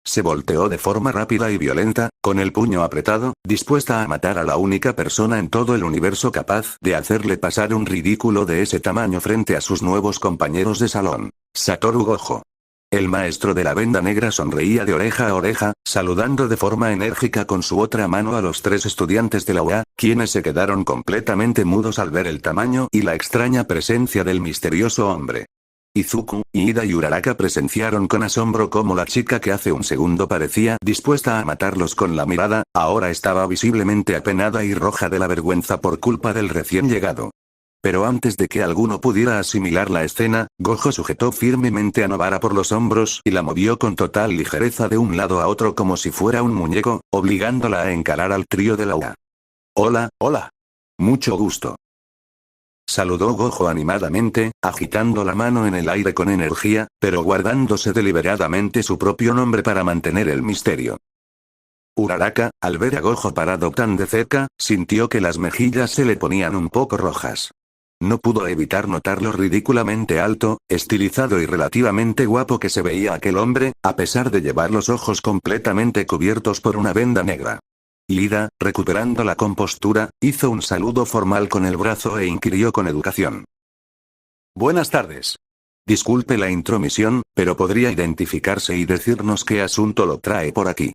Se volteó de forma rápida y violenta, con el puño apretado, dispuesta a matar a la única persona en todo el universo capaz de hacerle pasar un ridículo de ese tamaño frente a sus nuevos compañeros de salón. Satoru Gojo. El maestro de la venda negra sonreía de oreja a oreja, saludando de forma enérgica con su otra mano a los 3 estudiantes de la UA, quienes se quedaron completamente mudos al ver el tamaño y la extraña presencia del misterioso hombre. Izuku, Ida y Uraraka presenciaron con asombro cómo la chica que hace un segundo parecía dispuesta a matarlos con la mirada, ahora estaba visiblemente apenada y roja de la vergüenza por culpa del recién llegado. Pero antes de que alguno pudiera asimilar la escena, Gojo sujetó firmemente a Novara por los hombros y la movió con total ligereza de un lado a otro como si fuera un muñeco, obligándola a encarar al trío de la UA. Hola, hola. Mucho gusto. Saludó Gojo animadamente, agitando la mano en el aire con energía, pero guardándose deliberadamente su propio nombre para mantener el misterio. Uraraka, al ver a Gojo parado tan de cerca, sintió que las mejillas se le ponían un poco rojas. No pudo evitar notar lo ridículamente alto, estilizado y relativamente guapo que se veía aquel hombre, a pesar de llevar los ojos completamente cubiertos por una venda negra. Ida, recuperando la compostura, hizo un saludo formal con el brazo e inquirió con educación. Buenas tardes. Disculpe la intromisión, pero podría identificarse y decirnos qué asunto lo trae por aquí.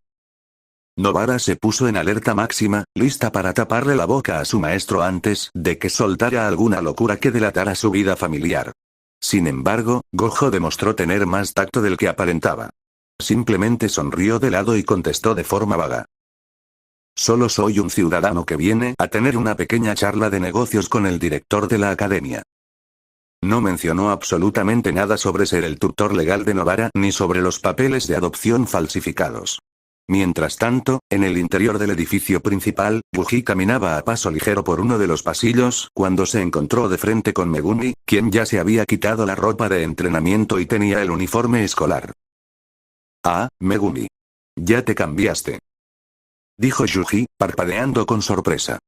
Novara se puso en alerta máxima, lista para taparle la boca a su maestro antes de que soltara alguna locura que delatara su vida familiar. Sin embargo, Gojo demostró tener más tacto del que aparentaba. Simplemente sonrió de lado y contestó de forma vaga. Solo soy un ciudadano que viene a tener una pequeña charla de negocios con el director de la academia. No mencionó absolutamente nada sobre ser el tutor legal de Novara ni sobre los papeles de adopción falsificados. Mientras tanto, en el interior del edificio principal, Buji caminaba a paso ligero por uno de los pasillos cuando se encontró de frente con Megumi, quien ya se había quitado la ropa de entrenamiento y tenía el uniforme escolar. Ah, Megumi. Ya te cambiaste. Dijo Yuji, parpadeando con sorpresa.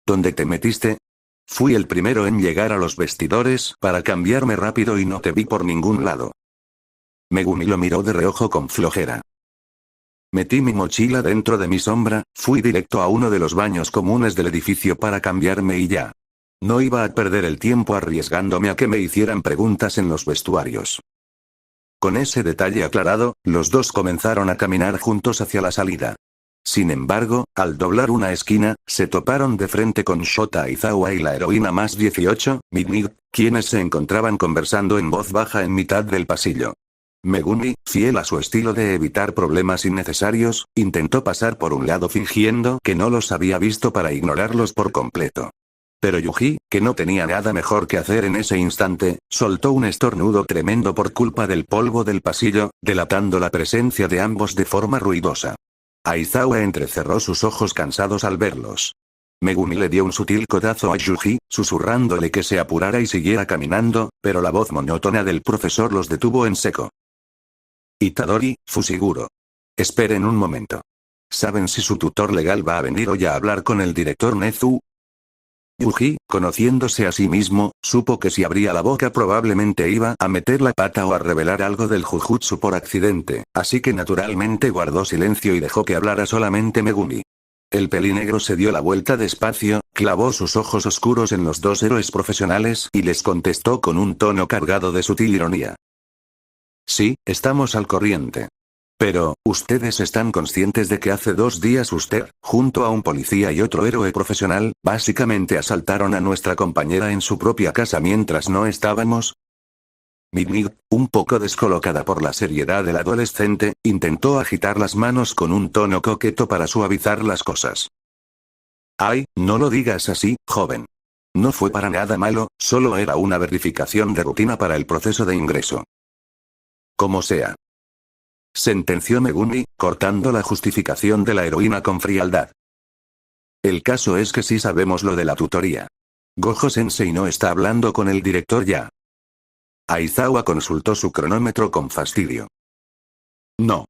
¿Dónde te metiste? Fui el primero en llegar a los vestidores para cambiarme rápido y no te vi por ningún lado. Megumi lo miró de reojo con flojera. Metí mi mochila dentro de mi sombra, fui directo a uno de los baños comunes del edificio para cambiarme y ya. No iba a perder el tiempo arriesgándome a que me hicieran preguntas en los vestuarios. Con ese detalle aclarado, los dos comenzaron a caminar juntos hacia la salida. Sin embargo, al doblar una esquina, se toparon de frente con Shota Aizawa y la heroína más 18, Midnight, quienes se encontraban conversando en voz baja en mitad del pasillo. Megumi, fiel a su estilo de evitar problemas innecesarios, intentó pasar por un lado fingiendo que no los había visto para ignorarlos por completo. Pero Yuji, que no tenía nada mejor que hacer en ese instante, soltó un estornudo tremendo por culpa del polvo del pasillo, delatando la presencia de ambos de forma ruidosa. Aizawa entrecerró sus ojos cansados al verlos. Megumi le dio un sutil codazo a Yuji, susurrándole que se apurara y siguiera caminando, pero la voz monótona del profesor los detuvo en seco. Itadori, Fushiguro. Esperen un momento. ¿Saben si su tutor legal va a venir hoy a hablar con el director Nezu? Yuji, conociéndose a sí mismo, supo que si abría la boca probablemente iba a meter la pata o a revelar algo del Jujutsu por accidente, así que naturalmente guardó silencio y dejó que hablara solamente Megumi. El pelinegro se dio la vuelta despacio, clavó sus ojos oscuros en los dos héroes profesionales y les contestó con un tono cargado de sutil ironía. Sí, estamos al corriente. Pero, ¿ustedes están conscientes de que hace 2 días usted, junto a un policía y otro héroe profesional, básicamente asaltaron a nuestra compañera en su propia casa mientras no estábamos? Midnight, un poco descolocada por la seriedad del adolescente, intentó agitar las manos con un tono coqueto para suavizar las cosas. Ay, no lo digas así, joven. No fue para nada malo, solo era una verificación de rutina para el proceso de ingreso. Como sea. sentenció Megumi, cortando la justificación de la heroína con frialdad. El caso es que sí sabemos lo de la tutoría. Gojo-sensei no está hablando con el director ya. Aizawa consultó su cronómetro con fastidio. No.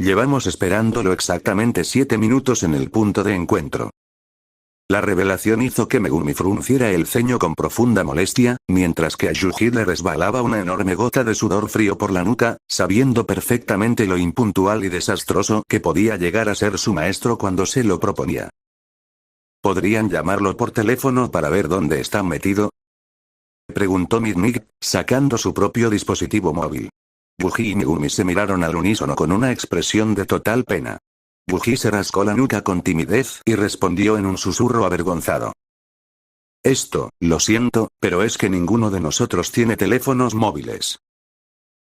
Llevamos esperándolo exactamente 7 minutos en el punto de encuentro. La revelación hizo que Megumi frunciera el ceño con profunda molestia, mientras que a Yuji le resbalaba una enorme gota de sudor frío por la nuca, sabiendo perfectamente lo impuntual y desastroso que podía llegar a ser su maestro cuando se lo proponía. ¿Podrían llamarlo por teléfono para ver dónde está metido?, preguntó Midnight, sacando su propio dispositivo móvil. Yuji y Megumi se miraron al unísono con una expresión de total pena. Yuji se rascó la nuca con timidez y respondió en un susurro avergonzado. Lo siento, pero es que ninguno de nosotros tiene teléfonos móviles.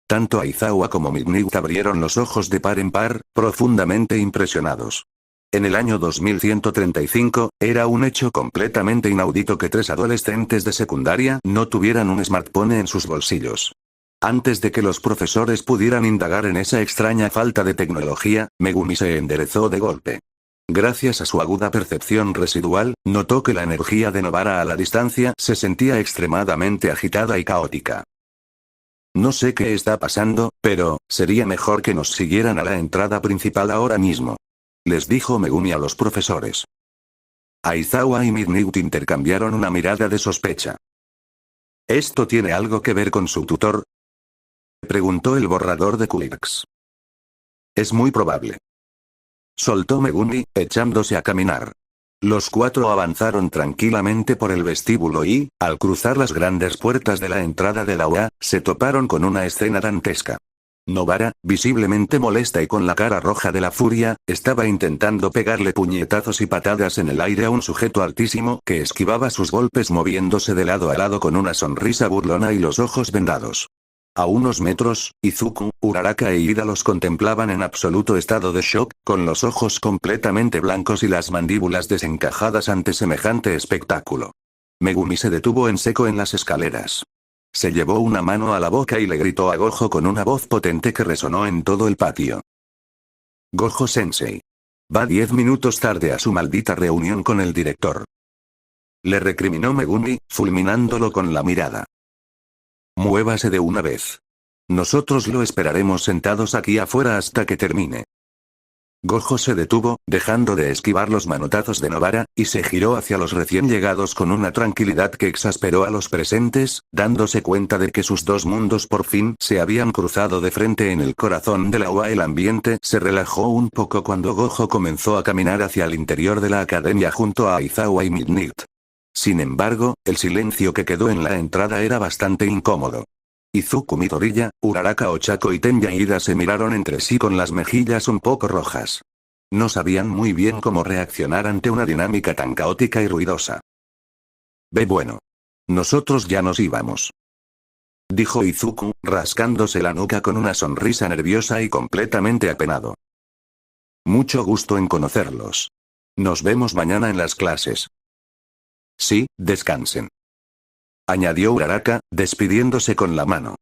Tanto Aizawa como Midnight abrieron los ojos de par en par, profundamente impresionados. En el año 2135, era un hecho completamente inaudito que 3 adolescentes de secundaria no tuvieran un smartphone en sus bolsillos. Antes de que los profesores pudieran indagar en esa extraña falta de tecnología, Megumi se enderezó de golpe. Gracias a su aguda percepción residual, notó que la energía de Nobara a la distancia se sentía extremadamente agitada y caótica. No sé qué está pasando, pero sería mejor que nos siguieran a la entrada principal ahora mismo, les dijo Megumi a los profesores. Aizawa y Midnight intercambiaron una mirada de sospecha. ¿Esto tiene algo que ver con su tutor?, preguntó el borrador de Quirks. Es muy probable, soltó Megumi, echándose a caminar. Los 4 avanzaron tranquilamente por el vestíbulo y, al cruzar las grandes puertas de la entrada de la UA, se toparon con una escena dantesca. Nobara, visiblemente molesta y con la cara roja de la furia, estaba intentando pegarle puñetazos y patadas en el aire a un sujeto altísimo que esquivaba sus golpes moviéndose de lado a lado con una sonrisa burlona y los ojos vendados. A unos metros, Izuku, Uraraka e Ida los contemplaban en absoluto estado de shock, con los ojos completamente blancos y las mandíbulas desencajadas ante semejante espectáculo. Megumi se detuvo en seco en las escaleras. Se llevó una mano a la boca y le gritó a Gojo con una voz potente que resonó en todo el patio. Gojo-sensei. Va 10 minutos tarde a su maldita reunión con el director. Le recriminó Megumi, fulminándolo con la mirada. Muévase de una vez. Nosotros lo esperaremos sentados aquí afuera hasta que termine. Gojo se detuvo, dejando de esquivar los manotazos de Nobara, y se giró hacia los recién llegados con una tranquilidad que exasperó a los presentes, dándose cuenta de que sus dos mundos por fin se habían cruzado de frente en el corazón de la UA. El ambiente se relajó un poco cuando Gojo comenzó a caminar hacia el interior de la academia junto a Aizawa y Midnight. Sin embargo, el silencio que quedó en la entrada era bastante incómodo. Izuku Midoriya, Uraraka Ochako y Tenya Ida se miraron entre sí con las mejillas un poco rojas. No sabían muy bien cómo reaccionar ante una dinámica tan caótica y ruidosa. Bueno. Nosotros ya nos íbamos, dijo Izuku, rascándose la nuca con una sonrisa nerviosa y completamente apenado. Mucho gusto en conocerlos. Nos vemos mañana en las clases. Sí, descansen, añadió Uraraka, despidiéndose con la mano.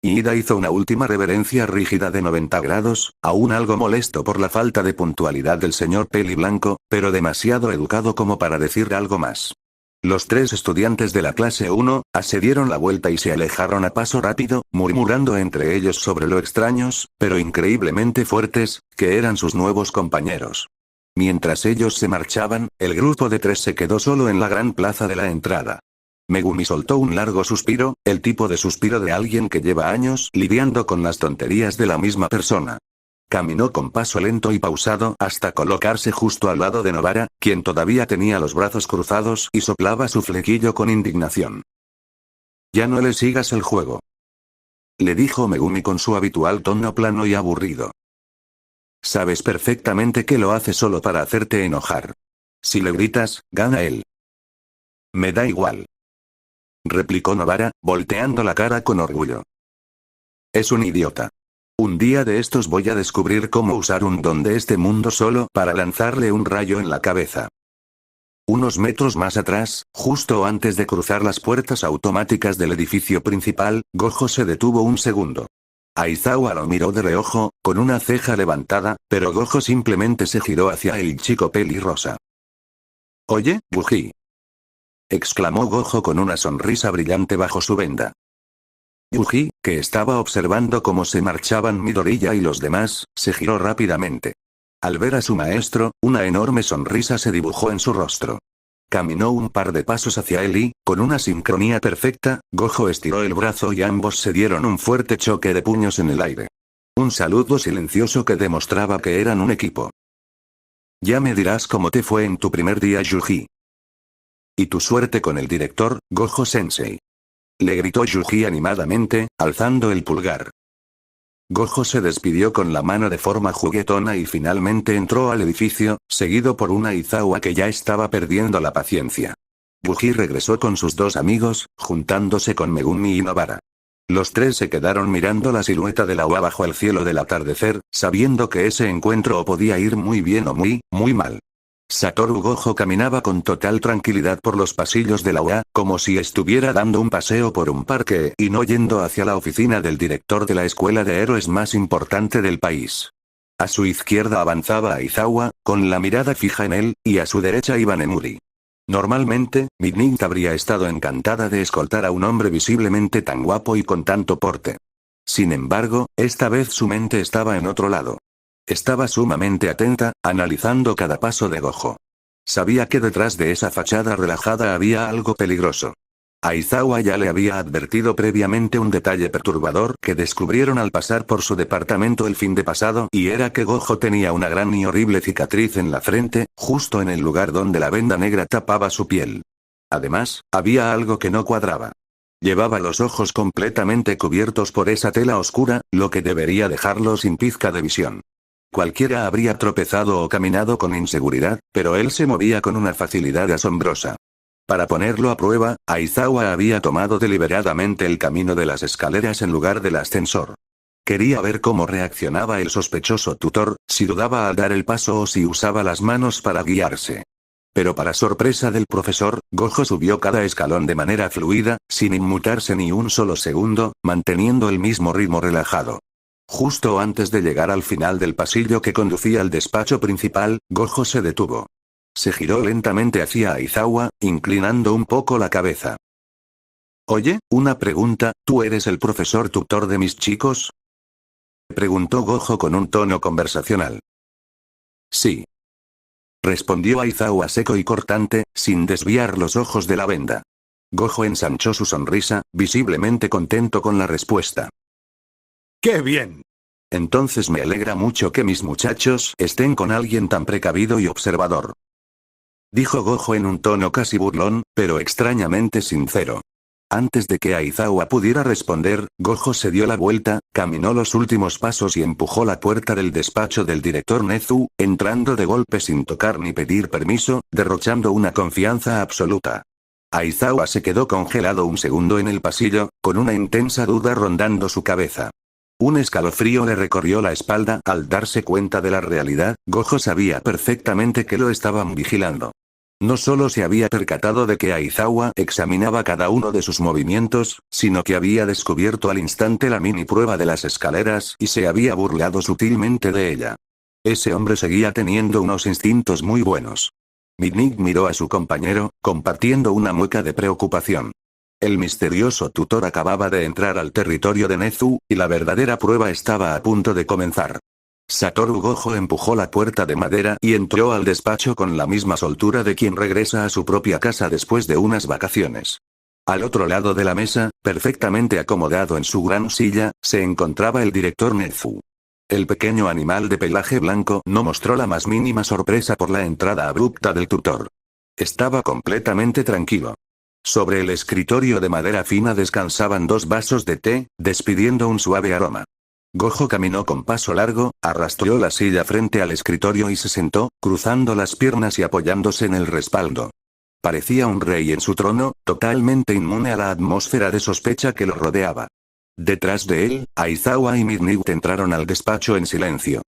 Ida hizo una última reverencia rígida de 90 grados, aún algo molesto por la falta de puntualidad del señor Peli Blanco, pero demasiado educado como para decir algo más. Los 3 estudiantes de la clase 1, se dieron la vuelta y se alejaron a paso rápido, murmurando entre ellos sobre lo extraños, pero increíblemente fuertes, que eran sus nuevos compañeros. Mientras ellos se marchaban, el grupo de 3 se quedó solo en la gran plaza de la entrada. Megumi soltó un largo suspiro, el tipo de suspiro de alguien que lleva años lidiando con las tonterías de la misma persona. Caminó con paso lento y pausado hasta colocarse justo al lado de Nobara, quien todavía tenía los brazos cruzados y soplaba su flequillo con indignación. Ya no le sigas el juego, le dijo Megumi con su habitual tono plano y aburrido. Sabes perfectamente que lo hace solo para hacerte enojar. Si le gritas, gana él. Me da igual, replicó Nobara, volteando la cara con orgullo. Es un idiota. Un día de estos voy a descubrir cómo usar un don de este mundo solo para lanzarle un rayo en la cabeza. Unos metros más atrás, justo antes de cruzar las puertas automáticas del edificio principal, Gojo se detuvo un segundo. Aizawa lo miró de reojo, con una ceja levantada, pero Gojo simplemente se giró hacia el chico pelirrosa. «Oye, Buji», exclamó Gojo con una sonrisa brillante bajo su venda. Yuji, que estaba observando cómo se marchaban Midoriya y los demás, se giró rápidamente. Al ver a su maestro, una enorme sonrisa se dibujó en su rostro. Caminó un par de pasos hacia él y, con una sincronía perfecta, Gojo estiró el brazo y ambos se dieron un fuerte choque de puños en el aire. Un saludo silencioso que demostraba que eran un equipo. «Ya me dirás cómo te fue en tu primer día, Yuji. Y tu suerte con el director, Gojo-sensei», le gritó Yuji animadamente, alzando el pulgar. Gojo se despidió con la mano de forma juguetona y finalmente entró al edificio, seguido por una Aizawa que ya estaba perdiendo la paciencia. Yuji regresó con sus dos amigos, juntándose con Megumi y Nobara. Los tres se quedaron mirando la silueta de la UA bajo el cielo del atardecer, sabiendo que ese encuentro podía ir muy bien o muy, muy mal. Satoru Gojo caminaba con total tranquilidad por los pasillos de la UA, como si estuviera dando un paseo por un parque y no yendo hacia la oficina del director de la escuela de héroes más importante del país. A su izquierda avanzaba Aizawa, con la mirada fija en él, y a su derecha iba Nemuri. Normalmente, Midnight habría estado encantada de escoltar a un hombre visiblemente tan guapo y con tanto porte. Sin embargo, esta vez su mente estaba en otro lado. Estaba sumamente atenta, analizando cada paso de Gojo. Sabía que detrás de esa fachada relajada había algo peligroso. Aizawa ya le había advertido previamente un detalle perturbador que descubrieron al pasar por su departamento el fin de pasado, y era que Gojo tenía una gran y horrible cicatriz en la frente, justo en el lugar donde la venda negra tapaba su piel. Además, había algo que no cuadraba. Llevaba los ojos completamente cubiertos por esa tela oscura, lo que debería dejarlo sin pizca de visión. Cualquiera habría tropezado o caminado con inseguridad, pero él se movía con una facilidad asombrosa. Para ponerlo a prueba, Aizawa había tomado deliberadamente el camino de las escaleras en lugar del ascensor. Quería ver cómo reaccionaba el sospechoso tutor, si dudaba al dar el paso o si usaba las manos para guiarse. Pero para sorpresa del profesor, Gojo subió cada escalón de manera fluida, sin inmutarse ni un solo segundo, manteniendo el mismo ritmo relajado. Justo antes de llegar al final del pasillo que conducía al despacho principal, Gojo se detuvo. Se giró lentamente hacia Aizawa, inclinando un poco la cabeza. «Oye, una pregunta, ¿tú eres el profesor tutor de mis chicos?», preguntó Gojo con un tono conversacional. «Sí», respondió Aizawa seco y cortante, sin desviar los ojos de la venda. Gojo ensanchó su sonrisa, visiblemente contento con la respuesta. «¡Qué bien! Entonces me alegra mucho que mis muchachos estén con alguien tan precavido y observador», dijo Gojo en un tono casi burlón, pero extrañamente sincero. Antes de que Aizawa pudiera responder, Gojo se dio la vuelta, caminó los últimos pasos y empujó la puerta del despacho del director Nezu, entrando de golpe sin tocar ni pedir permiso, derrochando una confianza absoluta. Aizawa se quedó congelado un segundo en el pasillo, con una intensa duda rondando su cabeza. Un escalofrío le recorrió la espalda al darse cuenta de la realidad. Gojo sabía perfectamente que lo estaban vigilando. No solo se había percatado de que Aizawa examinaba cada uno de sus movimientos, sino que había descubierto al instante la mini prueba de las escaleras y se había burlado sutilmente de ella. Ese hombre seguía teniendo unos instintos muy buenos. Midnight miró a su compañero, compartiendo una mueca de preocupación. El misterioso tutor acababa de entrar al territorio de Nezu, y la verdadera prueba estaba a punto de comenzar. Satoru Gojo empujó la puerta de madera y entró al despacho con la misma soltura de quien regresa a su propia casa después de unas vacaciones. Al otro lado de la mesa, perfectamente acomodado en su gran silla, se encontraba el director Nezu. El pequeño animal de pelaje blanco no mostró la más mínima sorpresa por la entrada abrupta del tutor. Estaba completamente tranquilo. Sobre el escritorio de madera fina descansaban 2 vasos de té, despidiendo un suave aroma. Gojo caminó con paso largo, arrastró la silla frente al escritorio y se sentó, cruzando las piernas y apoyándose en el respaldo. Parecía un rey en su trono, totalmente inmune a la atmósfera de sospecha que lo rodeaba. Detrás de él, Aizawa y Midnight entraron al despacho en silencio.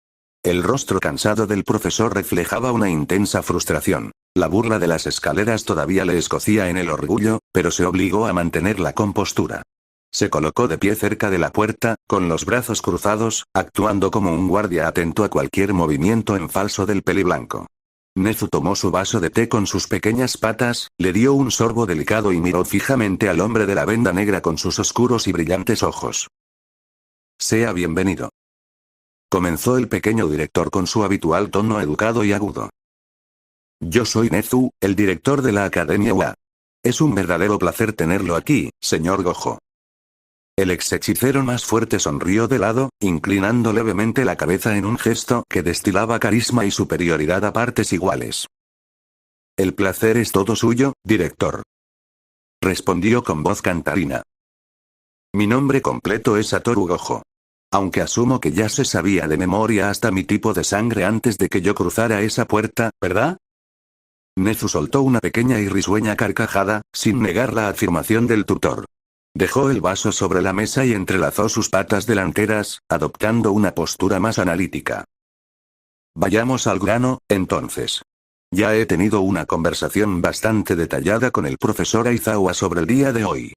El rostro cansado del profesor reflejaba una intensa frustración. La burla de las escaleras todavía le escocía en el orgullo, pero se obligó a mantener la compostura. Se colocó de pie cerca de la puerta, con los brazos cruzados, actuando como un guardia atento a cualquier movimiento en falso del peliblanco. Nezu tomó su vaso de té con sus pequeñas patas, le dio un sorbo delicado y miró fijamente al hombre de la venda negra con sus oscuros y brillantes ojos. Sea bienvenido. Comenzó el pequeño director con su habitual tono educado y agudo. Yo soy Nezu, el director de la Academia UA. Es un verdadero placer tenerlo aquí, señor Gojo. El ex hechicero más fuerte sonrió de lado, inclinando levemente la cabeza en un gesto que destilaba carisma y superioridad a partes iguales. El placer es todo suyo, director. Respondió con voz cantarina. Mi nombre completo es Satoru Gojo. Aunque asumo que ya se sabía de memoria hasta mi tipo de sangre antes de que yo cruzara esa puerta, ¿verdad? Nezu soltó una pequeña y risueña carcajada, sin negar la afirmación del tutor. Dejó el vaso sobre la mesa y entrelazó sus patas delanteras, adoptando una postura más analítica. Vayamos al grano, entonces. Ya he tenido una conversación bastante detallada con el profesor Aizawa sobre el día de hoy.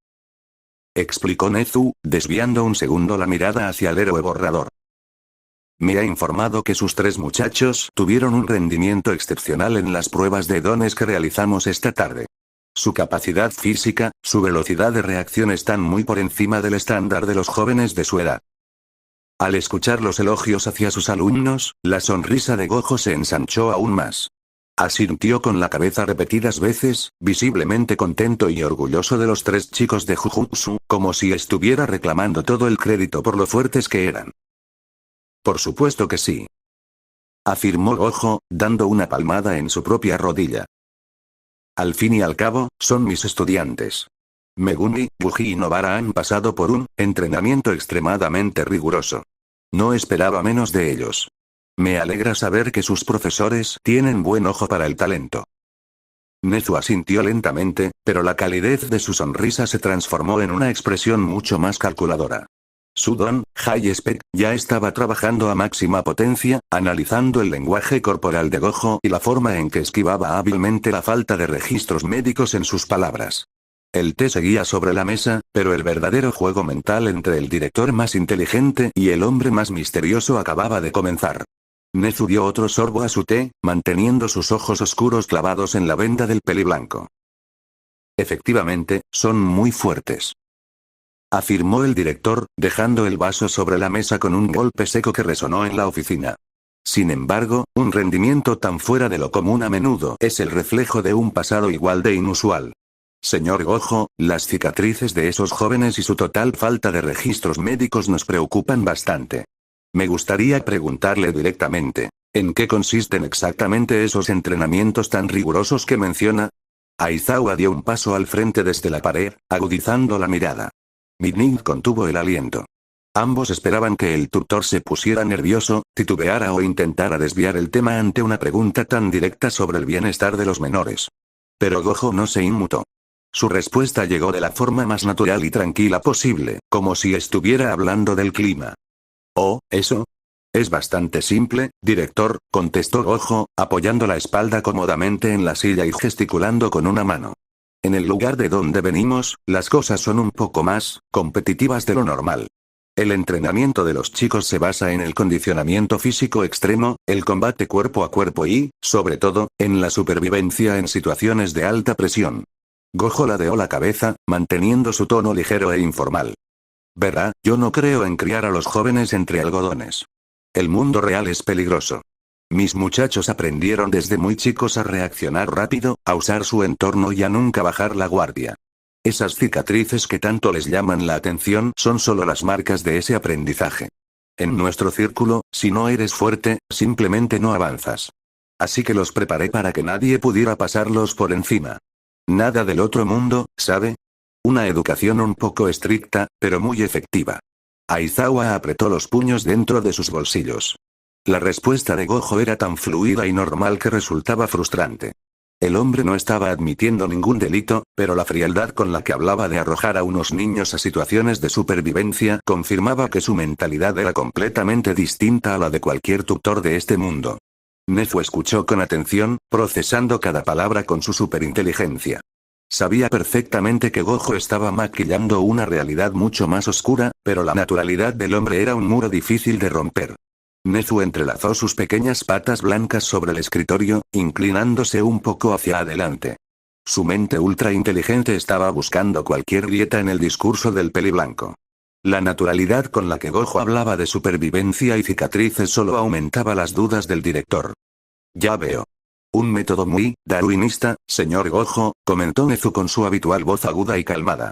Explicó Nezu, desviando un segundo la mirada hacia el héroe borrador. Me ha informado que sus 3 muchachos tuvieron un rendimiento excepcional en las pruebas de dones que realizamos esta tarde. Su capacidad física, su velocidad de reacción están muy por encima del estándar de los jóvenes de su edad. Al escuchar los elogios hacia sus alumnos, la sonrisa de Gojo se ensanchó aún más. Asintió con la cabeza repetidas veces, visiblemente contento y orgulloso de los 3 chicos de Jujutsu, como si estuviera reclamando todo el crédito por lo fuertes que eran. Por supuesto que sí. Afirmó Gojo, dando una palmada en su propia rodilla. Al fin y al cabo, son mis estudiantes. Megumi, Buji y Nobara han pasado por un entrenamiento extremadamente riguroso. No esperaba menos de ellos. Me alegra saber que sus profesores tienen buen ojo para el talento. Nezu asintió lentamente, pero la calidez de su sonrisa se transformó en una expresión mucho más calculadora. Su don, High Spec, ya estaba trabajando a máxima potencia, analizando el lenguaje corporal de Gojo y la forma en que esquivaba hábilmente la falta de registros médicos en sus palabras. El té seguía sobre la mesa, pero el verdadero juego mental entre el director más inteligente y el hombre más misterioso acababa de comenzar. Nezu dio otro sorbo a su té, manteniendo sus ojos oscuros clavados en la venda del peliblanco. Efectivamente, son muy fuertes. Afirmó el director, dejando el vaso sobre la mesa con un golpe seco que resonó en la oficina. Sin embargo, un rendimiento tan fuera de lo común a menudo es el reflejo de un pasado igual de inusual. Señor Gojo, las cicatrices de esos jóvenes y su total falta de registros médicos nos preocupan bastante. Me gustaría preguntarle directamente, ¿en qué consisten exactamente esos entrenamientos tan rigurosos que menciona? Aizawa dio un paso al frente desde la pared, agudizando la mirada. Midning contuvo el aliento. Ambos esperaban que el tutor se pusiera nervioso, titubeara o intentara desviar el tema ante una pregunta tan directa sobre el bienestar de los menores. Pero Gojo no se inmutó. Su respuesta llegó de la forma más natural y tranquila posible, como si estuviera hablando del clima. Oh, ¿eso? Es bastante simple, director, contestó Gojo, apoyando la espalda cómodamente en la silla y gesticulando con una mano. En el lugar de donde venimos, las cosas son un poco más competitivas de lo normal. El entrenamiento de los chicos se basa en el condicionamiento físico extremo, el combate cuerpo a cuerpo y, sobre todo, en la supervivencia en situaciones de alta presión. Gojo ladeó la cabeza, manteniendo su tono ligero e informal. Verá, yo no creo en criar a los jóvenes entre algodones. El mundo real es peligroso. Mis muchachos aprendieron desde muy chicos a reaccionar rápido, a usar su entorno y a nunca bajar la guardia. Esas cicatrices que tanto les llaman la atención son solo las marcas de ese aprendizaje. En nuestro círculo, si no eres fuerte, simplemente no avanzas. Así que los preparé para que nadie pudiera pasarlos por encima. Nada del otro mundo, ¿sabe? Una educación un poco estricta, pero muy efectiva. Aizawa apretó los puños dentro de sus bolsillos. La respuesta de Gojo era tan fluida y normal que resultaba frustrante. El hombre no estaba admitiendo ningún delito, pero la frialdad con la que hablaba de arrojar a unos niños a situaciones de supervivencia confirmaba que su mentalidad era completamente distinta a la de cualquier tutor de este mundo. Nezu escuchó con atención, procesando cada palabra con su superinteligencia. Sabía perfectamente que Gojo estaba maquillando una realidad mucho más oscura, pero la naturalidad del hombre era un muro difícil de romper. Nezu entrelazó sus pequeñas patas blancas sobre el escritorio, inclinándose un poco hacia adelante. Su mente ultra inteligente estaba buscando cualquier grieta en el discurso del peliblanco. La naturalidad con la que Gojo hablaba de supervivencia y cicatrices solo aumentaba las dudas del director. Ya veo. Un método muy darwinista, señor Gojo, comentó Nezu con su habitual voz aguda y calmada.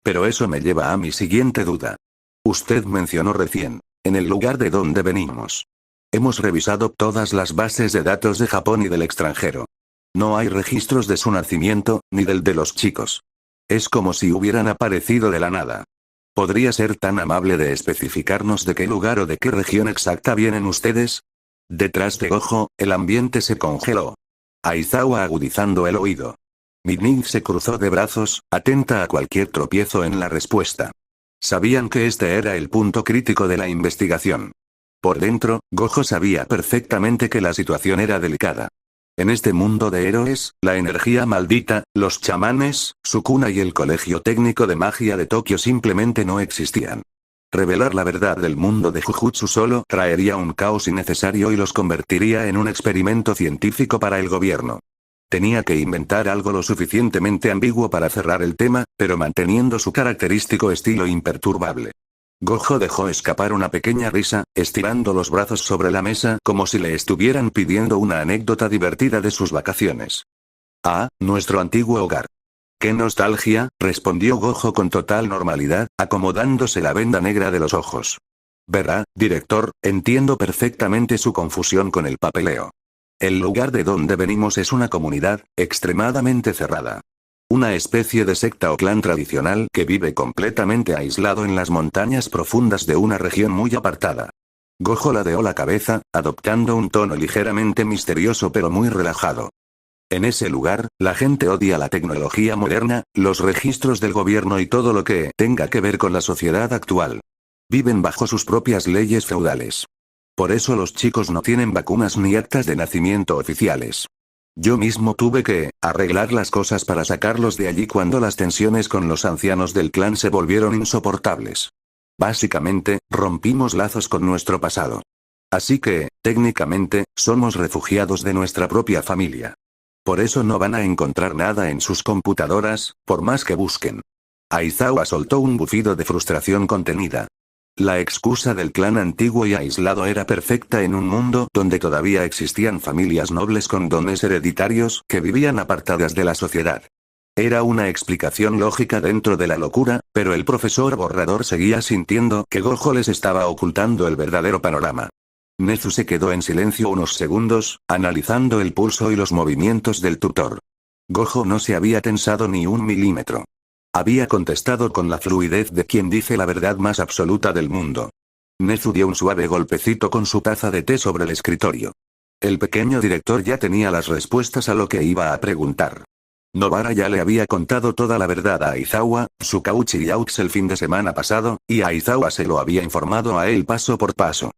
Pero eso me lleva a mi siguiente duda. Usted mencionó recién, en el lugar de donde venimos. Hemos revisado todas las bases de datos de Japón y del extranjero. No hay registros de su nacimiento, ni del de los chicos. Es como si hubieran aparecido de la nada. ¿Podría ser tan amable de especificarnos de qué lugar o de qué región exacta vienen ustedes? Detrás de Gojo, el ambiente se congeló. Aizawa agudizando el oído. Midnight se cruzó de brazos, atenta a cualquier tropiezo en la respuesta. Sabían que este era el punto crítico de la investigación. Por dentro, Gojo sabía perfectamente que la situación era delicada. En este mundo de héroes, la energía maldita, los chamanes, Sukuna y el Colegio Técnico de Magia de Tokio simplemente no existían. Revelar la verdad del mundo de Jujutsu solo traería un caos innecesario y los convertiría en un experimento científico para el gobierno. Tenía que inventar algo lo suficientemente ambiguo para cerrar el tema, pero manteniendo su característico estilo imperturbable. Gojo dejó escapar una pequeña risa, estirando los brazos sobre la mesa como si le estuvieran pidiendo una anécdota divertida de sus vacaciones. Ah, nuestro antiguo hogar. ¡Qué nostalgia!, respondió Gojo con total normalidad, acomodándose la venda negra de los ojos. Verá, director, entiendo perfectamente su confusión con el papeleo. El lugar de donde venimos es una comunidad, extremadamente cerrada. Una especie de secta o clan tradicional que vive completamente aislado en las montañas profundas de una región muy apartada. Gojo ladeó la cabeza, adoptando un tono ligeramente misterioso pero muy relajado. En ese lugar, la gente odia la tecnología moderna, los registros del gobierno y todo lo que tenga que ver con la sociedad actual. Viven bajo sus propias leyes feudales. Por eso los chicos no tienen vacunas ni actas de nacimiento oficiales. Yo mismo tuve que arreglar las cosas para sacarlos de allí cuando las tensiones con los ancianos del clan se volvieron insoportables. Básicamente, rompimos lazos con nuestro pasado. Así que, técnicamente, somos refugiados de nuestra propia familia. Por eso no van a encontrar nada en sus computadoras, por más que busquen. Aizawa soltó un bufido de frustración contenida. La excusa del clan antiguo y aislado era perfecta en un mundo donde todavía existían familias nobles con dones hereditarios que vivían apartadas de la sociedad. Era una explicación lógica dentro de la locura, pero el profesor borrador seguía sintiendo que Gojo les estaba ocultando el verdadero panorama. Nezu se quedó en silencio unos segundos, analizando el pulso y los movimientos del tutor. Gojo no se había tensado ni un milímetro. Había contestado con la fluidez de quien dice la verdad más absoluta del mundo. Nezu dio un suave golpecito con su taza de té sobre el escritorio. El pequeño director ya tenía las respuestas a lo que iba a preguntar. Nobara ya le había contado toda la verdad a Aizawa, Tsukauchi y Aux el fin de semana pasado, y Aizawa se lo había informado a él paso por paso.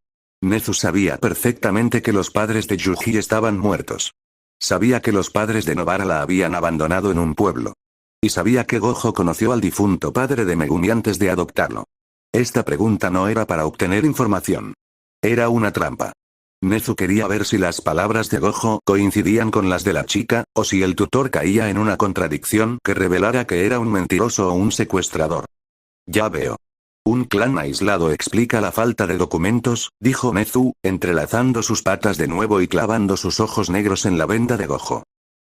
Nezu sabía perfectamente que los padres de Yuji estaban muertos. Sabía que los padres de Nobara la habían abandonado en un pueblo. Y sabía que Gojo conoció al difunto padre de Megumi antes de adoptarlo. Esta pregunta no era para obtener información. Era una trampa. Nezu quería ver si las palabras de Gojo coincidían con las de la chica, o si el tutor caía en una contradicción que revelara que era un mentiroso o un secuestrador. Ya veo. Un clan aislado explica la falta de documentos, dijo Nezu, entrelazando sus patas de nuevo y clavando sus ojos negros en la venda de Gojo.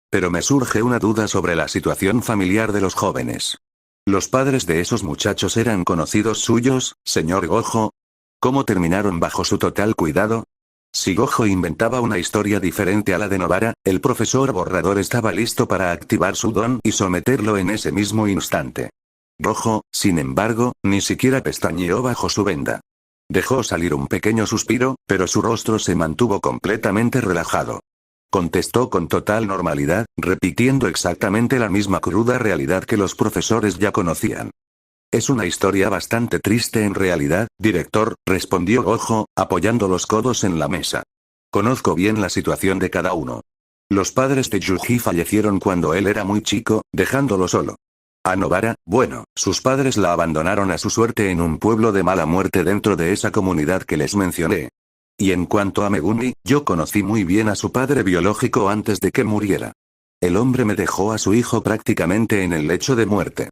Pero me surge una duda sobre la situación familiar de los jóvenes. ¿Los padres de esos muchachos eran conocidos suyos, señor Gojo? ¿Cómo terminaron bajo su total cuidado? Si Gojo inventaba una historia diferente a la de Nobara, el profesor borrador estaba listo para activar su don y someterlo en ese mismo instante. Gojo, sin embargo, ni siquiera pestañeó bajo su venda. Dejó salir un pequeño suspiro, pero su rostro se mantuvo completamente relajado. Contestó con total normalidad, repitiendo exactamente la misma cruda realidad que los profesores ya conocían. Es una historia bastante triste en realidad, director, respondió Gojo, apoyando los codos en la mesa. Conozco bien la situación de cada uno. Los padres de Yuji fallecieron cuando él era muy chico, dejándolo solo. A Nobara, bueno, sus padres la abandonaron a su suerte en un pueblo de mala muerte dentro de esa comunidad que les mencioné. Y en cuanto a Megumi, yo conocí muy bien a su padre biológico antes de que muriera. El hombre me dejó a su hijo prácticamente en el lecho de muerte.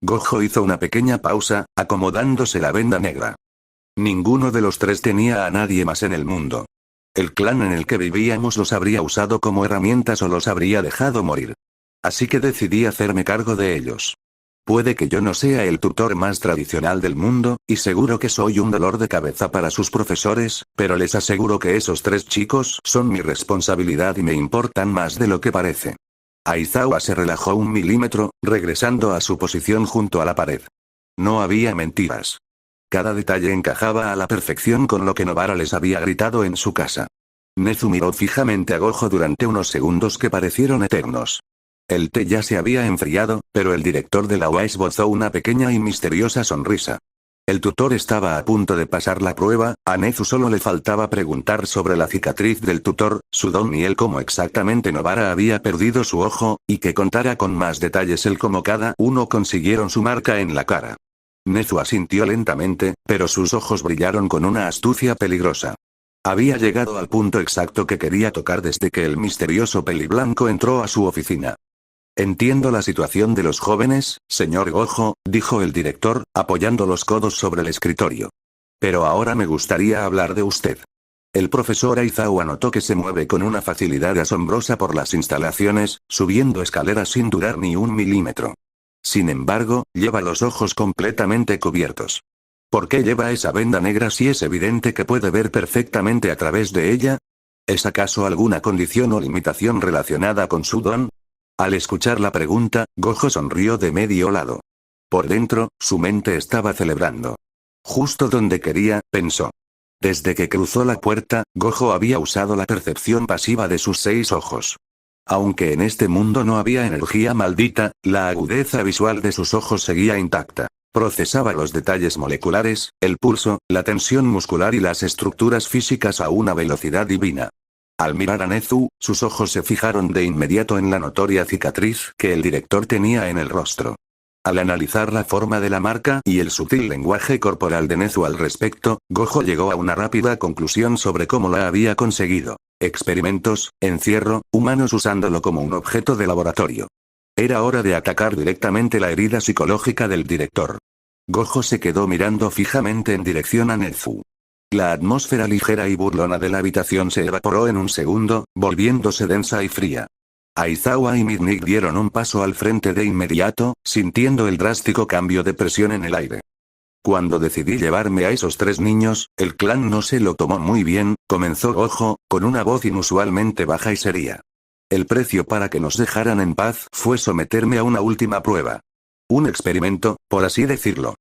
Gojo hizo una pequeña pausa, acomodándose la venda negra. Ninguno de los tres tenía a nadie más en el mundo. El clan en el que vivíamos los habría usado como herramientas o los habría dejado morir. Así que decidí hacerme cargo de ellos. Puede que yo no sea el tutor más tradicional del mundo, y seguro que soy un dolor de cabeza para sus profesores, pero les aseguro que esos tres chicos son mi responsabilidad y me importan más de lo que parece. Aizawa se relajó 1 milímetro, regresando a su posición junto a la pared. No había mentiras. Cada detalle encajaba a la perfección con lo que Nobara les había gritado en su casa. Nezu miró fijamente a Gojo durante unos segundos que parecieron eternos. El té ya se había enfriado, pero el director de la UA esbozó una pequeña y misteriosa sonrisa. El tutor estaba a punto de pasar la prueba, a Nezu solo le faltaba preguntar sobre la cicatriz del tutor, su don y el cómo exactamente Nobara había perdido su ojo, y que contara con más detalles el cómo cada uno consiguieron su marca en la cara. Nezu asintió lentamente, pero sus ojos brillaron con una astucia peligrosa. Había llegado al punto exacto que quería tocar desde que el misterioso peliblanco entró a su oficina. Entiendo la situación de los jóvenes, señor Gojo, dijo el director, apoyando los codos sobre el escritorio. Pero ahora me gustaría hablar de usted. El profesor Aizawa notó que se mueve con una facilidad asombrosa por las instalaciones, subiendo escaleras sin durar ni 1 milímetro. Sin embargo, lleva los ojos completamente cubiertos. ¿Por qué lleva esa venda negra si es evidente que puede ver perfectamente a través de ella? ¿Es acaso alguna condición o limitación relacionada con su don? Al escuchar la pregunta, Gojo sonrió de medio lado. Por dentro, su mente estaba celebrando. Justo donde quería, pensó. Desde que cruzó la puerta, Gojo había usado la percepción pasiva de sus 6 ojos. Aunque en este mundo no había energía maldita, la agudeza visual de sus ojos seguía intacta. Procesaba los detalles moleculares, el pulso, la tensión muscular y las estructuras físicas a una velocidad divina. Al mirar a Nezu, sus ojos se fijaron de inmediato en la notoria cicatriz que el director tenía en el rostro. Al analizar la forma de la marca y el sutil lenguaje corporal de Nezu al respecto, Gojo llegó a una rápida conclusión sobre cómo la había conseguido. Experimentos, encierro, humanos usándolo como un objeto de laboratorio. Era hora de atacar directamente la herida psicológica del director. Gojo se quedó mirando fijamente en dirección a Nezu. La atmósfera ligera y burlona de la habitación se evaporó en un segundo, volviéndose densa y fría. Aizawa y Midnight dieron un paso al frente de inmediato, sintiendo el drástico cambio de presión en el aire. Cuando decidí llevarme a esos 3 niños, el clan no se lo tomó muy bien, comenzó Gojo, con una voz inusualmente baja y seria. El precio para que nos dejaran en paz fue someterme a una última prueba. Un experimento, por así decirlo.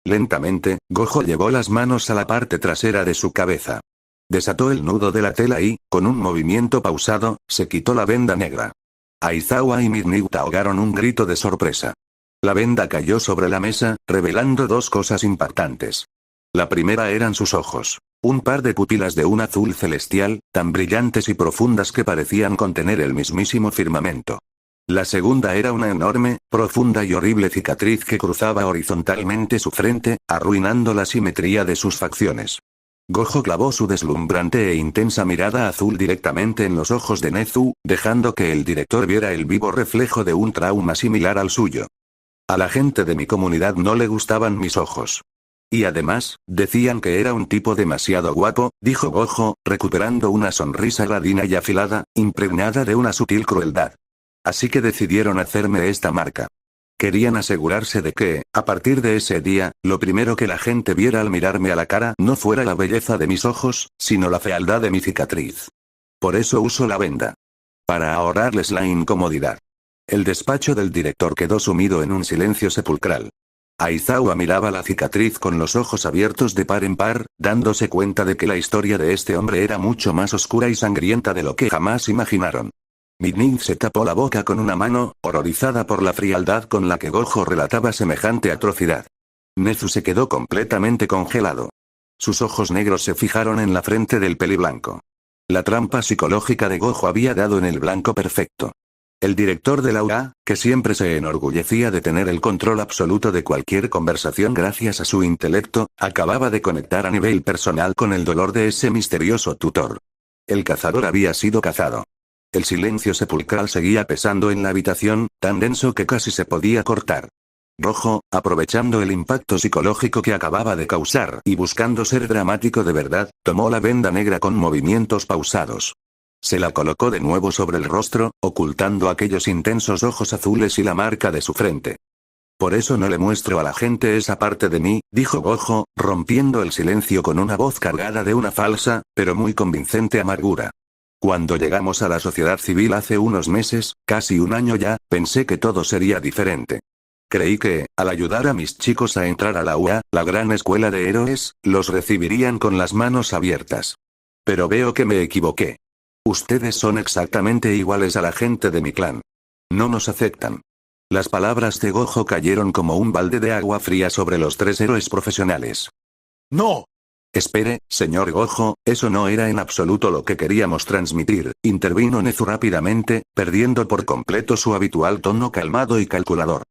Lentamente, Gojo llevó las manos a la parte trasera de su cabeza. Desató el nudo de la tela y, con un movimiento pausado, se quitó la venda negra. Aizawa y Midnight ahogaron un grito de sorpresa. La venda cayó sobre la mesa, revelando 2 cosas impactantes. La primera eran sus ojos. Un par de pupilas de un azul celestial, tan brillantes y profundas que parecían contener el mismísimo firmamento. La segunda era una enorme, profunda y horrible cicatriz que cruzaba horizontalmente su frente, arruinando la simetría de sus facciones. Gojo clavó su deslumbrante e intensa mirada azul directamente en los ojos de Nezu, dejando que el director viera el vivo reflejo de un trauma similar al suyo. A la gente de mi comunidad no le gustaban mis ojos. Y además, decían que era un tipo demasiado guapo, dijo Gojo, recuperando una sonrisa ladina y afilada, impregnada de una sutil crueldad. Así que decidieron hacerme esta marca. Querían asegurarse de que, a partir de ese día, lo primero que la gente viera al mirarme a la cara no fuera la belleza de mis ojos, sino la fealdad de mi cicatriz. Por eso uso la venda. Para ahorrarles la incomodidad. El despacho del director quedó sumido en un silencio sepulcral. Aizawa miraba la cicatriz con los ojos abiertos de par en par, dándose cuenta de que la historia de este hombre era mucho más oscura y sangrienta de lo que jamás imaginaron. Midnight se tapó la boca con una mano, horrorizada por la frialdad con la que Gojo relataba semejante atrocidad. Nezu se quedó completamente congelado. Sus ojos negros se fijaron en la frente del peliblanco. La trampa psicológica de Gojo había dado en el blanco perfecto. El director de la UA, que siempre se enorgullecía de tener el control absoluto de cualquier conversación gracias a su intelecto, acababa de conectar a nivel personal con el dolor de ese misterioso tutor. El cazador había sido cazado. El silencio sepulcral seguía pesando en la habitación, tan denso que casi se podía cortar. Gojo, aprovechando el impacto psicológico que acababa de causar y buscando ser dramático de verdad, tomó la venda negra con movimientos pausados. Se la colocó de nuevo sobre el rostro, ocultando aquellos intensos ojos azules y la marca de su frente. Por eso no le muestro a la gente esa parte de mí, dijo Gojo, rompiendo el silencio con una voz cargada de una falsa, pero muy convincente amargura. Cuando llegamos a la sociedad civil hace unos meses, casi un año ya, pensé que todo sería diferente. Creí que, al ayudar a mis chicos a entrar a la UA, la gran escuela de héroes, los recibirían con las manos abiertas. Pero veo que me equivoqué. Ustedes son exactamente iguales a la gente de mi clan. No nos aceptan. Las palabras de Gojo cayeron como un balde de agua fría sobre los 3 héroes profesionales. ¡No! Espere, señor Gojo, eso no era en absoluto lo que queríamos transmitir, intervino Nezu rápidamente, perdiendo por completo su habitual tono calmado y calculador.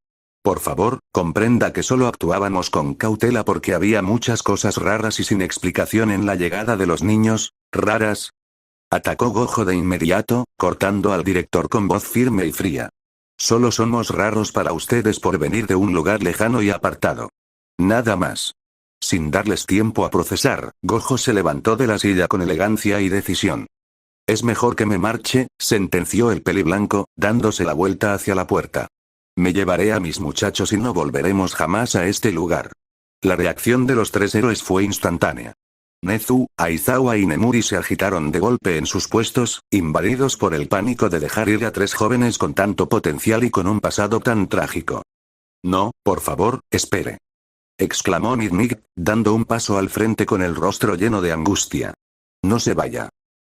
Por favor, comprenda que solo actuábamos con cautela porque había muchas cosas raras y sin explicación en la llegada de los niños, raras. Atacó Gojo de inmediato, cortando al director con voz firme y fría. Solo somos raros para ustedes por venir de un lugar lejano y apartado. Nada más. Sin darles tiempo a procesar, Gojo se levantó de la silla con elegancia y decisión. Es mejor que me marche, sentenció el peliblanco, dándose la vuelta hacia la puerta. Me llevaré a mis muchachos y no volveremos jamás a este lugar. La reacción de los 3 héroes fue instantánea. Nezu, Aizawa y Nemuri se agitaron de golpe en sus puestos, invadidos por el pánico de dejar ir a 3 jóvenes con tanto potencial y con un pasado tan trágico. No, por favor, espere. Exclamó Midnig, dando un paso al frente con el rostro lleno de angustia. No se vaya.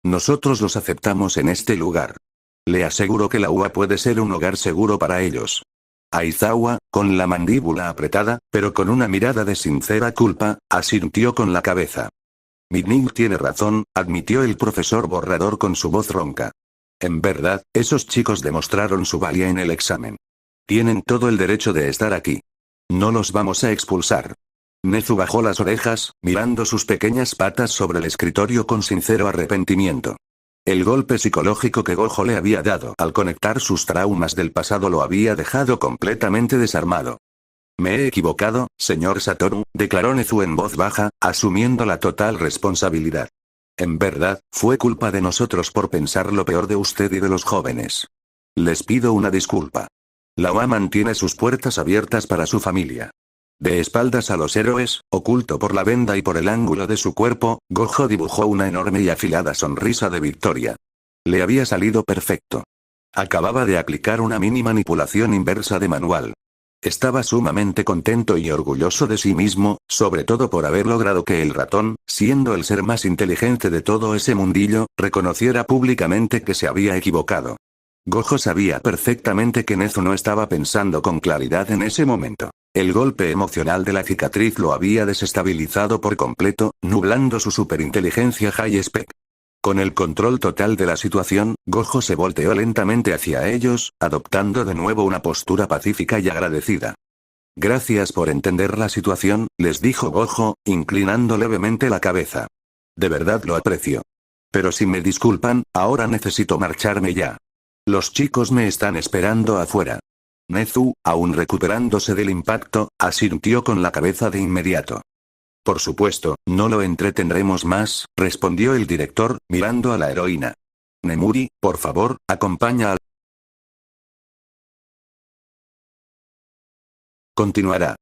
Nosotros los aceptamos en este lugar. Le aseguro que la UA puede ser un hogar seguro para ellos. Aizawa, con la mandíbula apretada, pero con una mirada de sincera culpa, asintió con la cabeza. Midnig tiene razón, admitió el profesor borrador con su voz ronca. En verdad, esos chicos demostraron su valía en el examen. Tienen todo el derecho de estar aquí. No los vamos a expulsar. Nezu bajó las orejas, mirando sus pequeñas patas sobre el escritorio con sincero arrepentimiento. El golpe psicológico que Gojo le había dado al conectar sus traumas del pasado lo había dejado completamente desarmado. Me he equivocado, señor Satoru, declaró Nezu en voz baja, asumiendo la total responsabilidad. En verdad, fue culpa de nosotros por pensar lo peor de usted y de los jóvenes. Les pido una disculpa. La UA mantiene sus puertas abiertas para su familia. De espaldas a los héroes, oculto por la venda y por el ángulo de su cuerpo, Gojo dibujó una enorme y afilada sonrisa de victoria. Le había salido perfecto. Acababa de aplicar una mini manipulación inversa de manual. Estaba sumamente contento y orgulloso de sí mismo, sobre todo por haber logrado que el ratón, siendo el ser más inteligente de todo ese mundillo, reconociera públicamente que se había equivocado. Gojo sabía perfectamente que Nezu no estaba pensando con claridad en ese momento. El golpe emocional de la cicatriz lo había desestabilizado por completo, nublando su superinteligencia high-spec. Con el control total de la situación, Gojo se volteó lentamente hacia ellos, adoptando de nuevo una postura pacífica y agradecida. Gracias por entender la situación, les dijo Gojo, inclinando levemente la cabeza. De verdad lo aprecio. Pero si me disculpan, ahora necesito marcharme ya. Los chicos me están esperando afuera. Nezu, aún recuperándose del impacto, asintió con la cabeza de inmediato. Por supuesto, no lo entretendremos más, respondió el director, mirando a la heroína. Nemuri, por favor, acompaña al... Continuará.